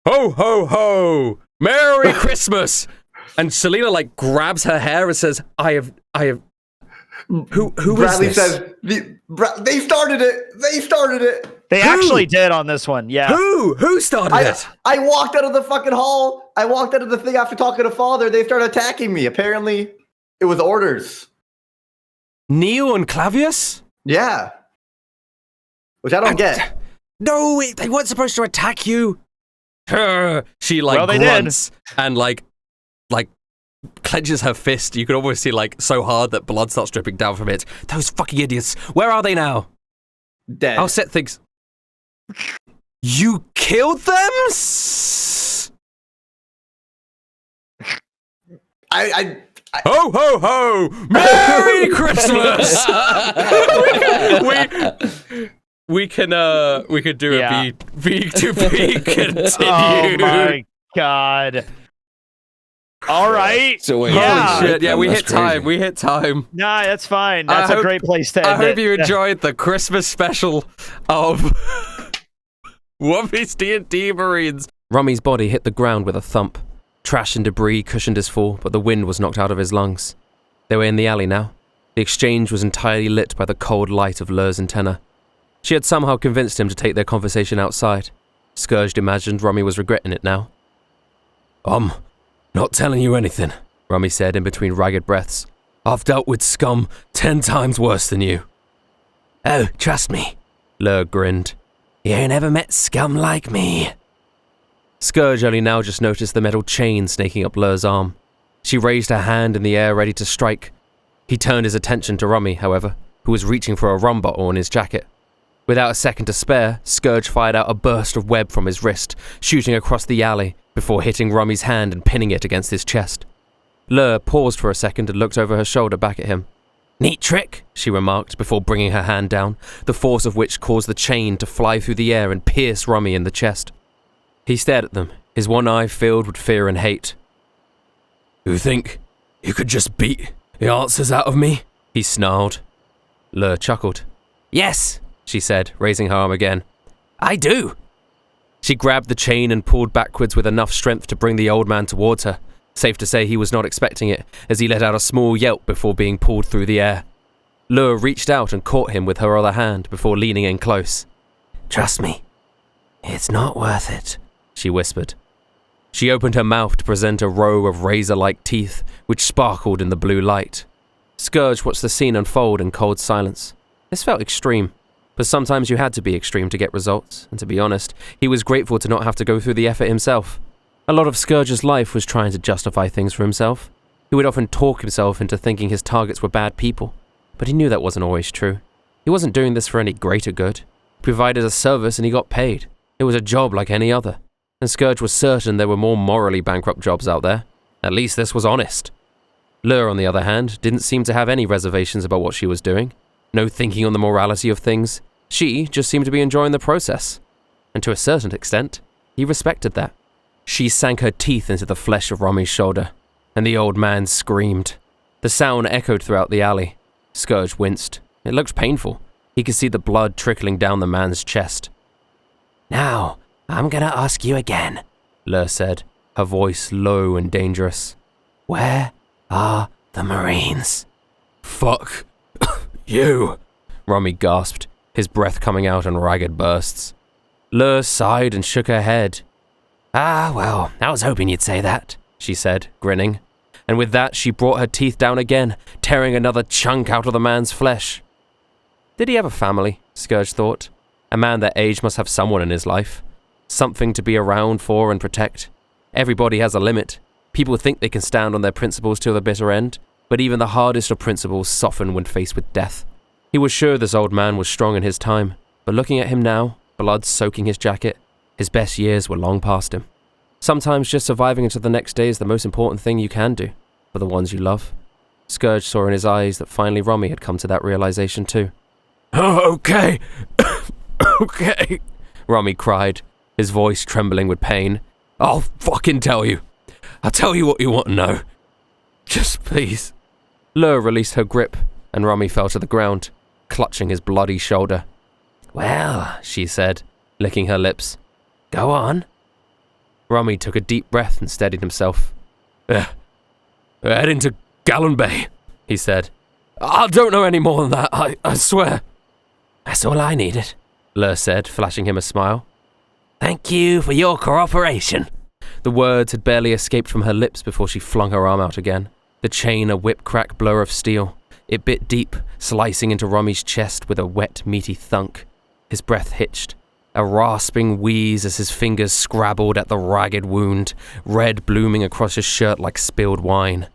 Ho, ho, ho. Merry Christmas." And Selena, grabs her hair and says, I have... Who Bradley is this? says, they started it. They actually did on this one. Yeah. Who started it? I walked out of the fucking hall. I walked out of the thing after talking to Father. They started attacking me. Apparently, it was orders. Neo and Clavius? Yeah. Which I don't get. No, they weren't supposed to attack you. She Well, they grunts and clenches her fist. You can almost see so hard that blood starts dripping down from it. Those fucking idiots. Where are they now? Dead. I'll set things. You killed them? Ho ho ho! Merry Christmas! we can do a B to B continue. Oh my god. All right. So wait, Holy shit! Yeah, we that's hit time. crazy. We hit time. Nah, that's fine. That's a great place to end I hope it. you enjoyed the Christmas special of One Piece D&D Marines. Rummy's body hit the ground with a thump. Trash and debris cushioned his fall, but the wind was knocked out of his lungs. They were in the alley now. The exchange was entirely lit by the cold light of Lur's antenna. She had somehow convinced him to take their conversation outside. Scourged imagined Rummy was regretting it now. Not telling you anything, Rummy said in between ragged breaths. I've dealt with scum 10 times worse than you. Oh, trust me, Lur grinned. You ain't ever met scum like me. Scourge only now just noticed the metal chain snaking up Lur's arm. She raised her hand in the air ready to strike. He turned his attention to Rummy, however, who was reaching for a rum bottle in his jacket. Without a second to spare, Scourge fired out a burst of web from his wrist, shooting across the alley before hitting Rummy's hand and pinning it against his chest. Lur paused for a second and looked over her shoulder back at him. Neat trick, she remarked before bringing her hand down, the force of which caused the chain to fly through the air and pierce Rummy in the chest. He stared at them, his one eye filled with fear and hate. You think you could just beat the answers out of me? He snarled. Lur chuckled. Yes, she said, raising her arm again. I do. She grabbed the chain and pulled backwards with enough strength to bring the old man towards her. Safe to say he was not expecting it, as he let out a small yelp before being pulled through the air. Lur reached out and caught him with her other hand before leaning in close. Trust me, it's not worth it, she whispered. She opened her mouth to present a row of razor-like teeth, which sparkled in the blue light. Scourge watched the scene unfold in cold silence. This felt extreme, but sometimes you had to be extreme to get results, and to be honest, he was grateful to not have to go through the effort himself. A lot of Scourge's life was trying to justify things for himself. He would often talk himself into thinking his targets were bad people, but he knew that wasn't always true. He wasn't doing this for any greater good. He provided a service and he got paid. It was a job like any other, and Scourge was certain there were more morally bankrupt jobs out there. At least this was honest. Lur, on the other hand, didn't seem to have any reservations about what she was doing. No thinking on the morality of things. She just seemed to be enjoying the process. And to a certain extent, he respected that. She sank her teeth into the flesh of Rummy's shoulder, and the old man screamed. The sound echoed throughout the alley. Scourge winced. It looked painful. He could see the blood trickling down the man's chest. Now, I'm gonna ask you again, Lur said, her voice low and dangerous. Where are the Marines? Fuck you, Rummy gasped, his breath coming out in ragged bursts. Lur sighed and shook her head. Ah, well, I was hoping you'd say that, she said, grinning. And with that, she brought her teeth down again, tearing another chunk out of the man's flesh. Did he have a family? Scourge thought. A man that age must have someone in his life. Something to be around for and protect. Everybody has a limit. People think they can stand on their principles till the bitter end, but even the hardest of principles soften when faced with death. He was sure this old man was strong in his time, but looking at him now, blood soaking his jacket, his best years were long past him. Sometimes just surviving into the next day is the most important thing you can do, for the ones you love. Scourge saw in his eyes that finally Rummy had come to that realization too. Oh, okay. Okay, Rummy cried, his voice trembling with pain. I'll fucking tell you. I'll tell you what you want to know. Just please. Lur released her grip, and Rummy fell to the ground, clutching his bloody shoulder. Well, she said, licking her lips. Go on. Rummy took a deep breath and steadied himself. We're heading to Gallon Bay, he said. I don't know any more than that, I swear. That's all I needed, Lur said, flashing him a smile. Thank you for your cooperation. The words had barely escaped from her lips before she flung her arm out again, the chain a whip-crack blur of steel. It bit deep, slicing into Rummy's chest with a wet, meaty thunk. His breath hitched, a rasping wheeze as his fingers scrabbled at the ragged wound, red blooming across his shirt like spilled wine.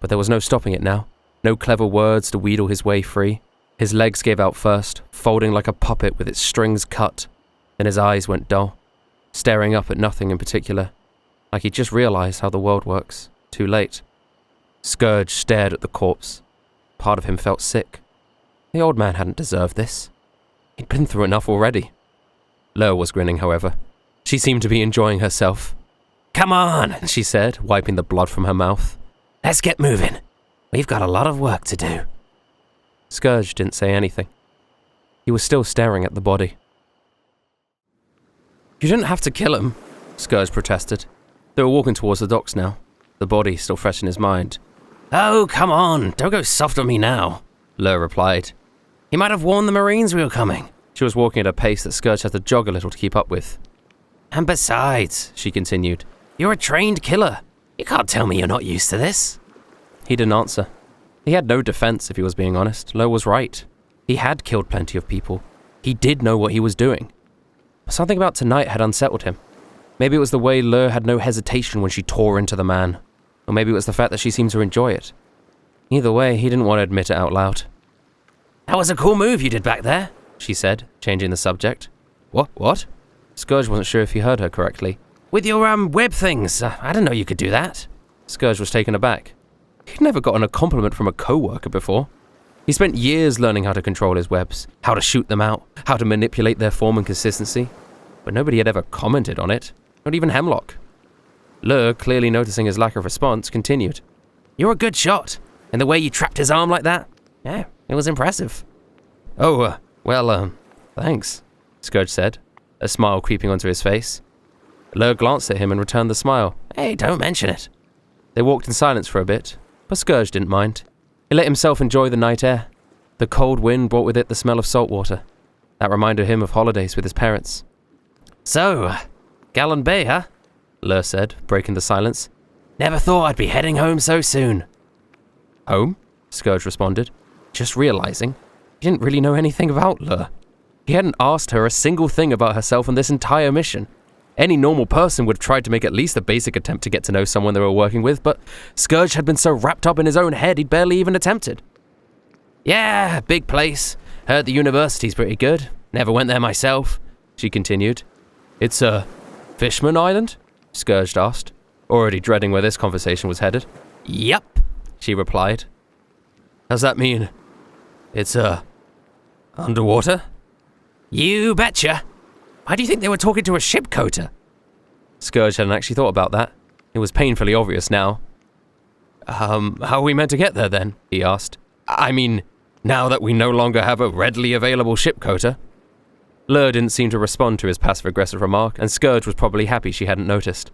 But there was no stopping it now, no clever words to wheedle his way free. His legs gave out first, folding like a puppet with its strings cut. Then his eyes went dull, staring up at nothing in particular, like he'd just realized how the world works, too late. Scourge stared at the corpse. Part of him felt sick. The old man hadn't deserved this. He'd been through enough already. Lur was grinning, however. She seemed to be enjoying herself. Come on, she said, wiping the blood from her mouth. Let's get moving. We've got a lot of work to do. Scourge didn't say anything. He was still staring at the body. You didn't have to kill him, Scourge protested. They were walking towards the docks now, the body still fresh in his mind. Oh, come on, don't go soft on me now, Lur replied. He might have warned the Marines we were coming. She was walking at a pace that Scourge had to jog a little to keep up with. And besides, she continued, you're a trained killer. You can't tell me you're not used to this. He didn't answer. He had no defense, if he was being honest. Lur was right. He had killed plenty of people. He did know what he was doing. Something about tonight had unsettled him. Maybe it was the way Lur had no hesitation when she tore into the man. Or maybe it was the fact that she seemed to enjoy it. Either way, he didn't want to admit it out loud. That was a cool move you did back there, she said, changing the subject. What? Scourge wasn't sure if he heard her correctly. With your, web things. I didn't know you could do that. Scourge was taken aback. He'd never gotten a compliment from a co-worker before. He spent years learning how to control his webs, how to shoot them out, how to manipulate their form and consistency, but nobody had ever commented on it, not even Hemlock. Lur, clearly noticing his lack of response, continued. You're a good shot, and the way you trapped his arm like that, yeah, it was impressive. Oh, thanks, Scourge said, a smile creeping onto his face. Lur glanced at him and returned the smile. Hey, don't mention it. They walked in silence for a bit, but Scourge didn't mind. He let himself enjoy the night air. The cold wind brought with it the smell of salt water. That reminded him of holidays with his parents. So, Gallon Bay, huh? Lur said, breaking the silence. Never thought I'd be heading home so soon. Home? Scourge responded, just realizing he didn't really know anything about Lur. He hadn't asked her a single thing about herself on this entire mission. Any normal person would have tried to make at least a basic attempt to get to know someone they were working with, but Scourge had been so wrapped up in his own head he'd barely even attempted. Yeah, big place. Heard the university's pretty good. Never went there myself, she continued. It's a Fishman Island? Scourge asked, already dreading where this conversation was headed. Yup, she replied. Does that mean it's underwater? You betcha. Why do you think they were talking to a ship coater? Scourge hadn't actually thought about that. It was painfully obvious now. How are we meant to get there then? He asked. I mean, now that we no longer have a readily available ship coater. Lur didn't seem to respond to his passive-aggressive remark, and Scourge was probably happy she hadn't noticed.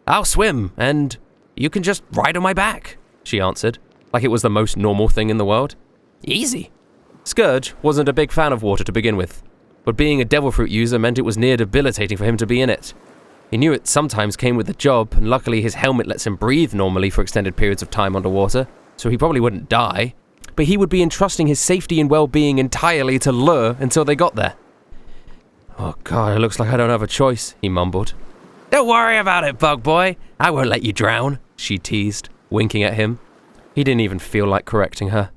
I'll swim, and you can just ride on my back, she answered, like it was the most normal thing in the world. Easy. Scourge wasn't a big fan of water to begin with, but being a devil fruit user meant it was near debilitating for him to be in it. He knew it sometimes came with the job, and luckily his helmet lets him breathe normally for extended periods of time underwater, so he probably wouldn't die, but he would be entrusting his safety and well-being entirely to Lur until they got there. Oh god, it looks like I don't have a choice, he mumbled. Don't worry about it, bug boy. I won't let you drown, she teased, winking at him. He didn't even feel like correcting her.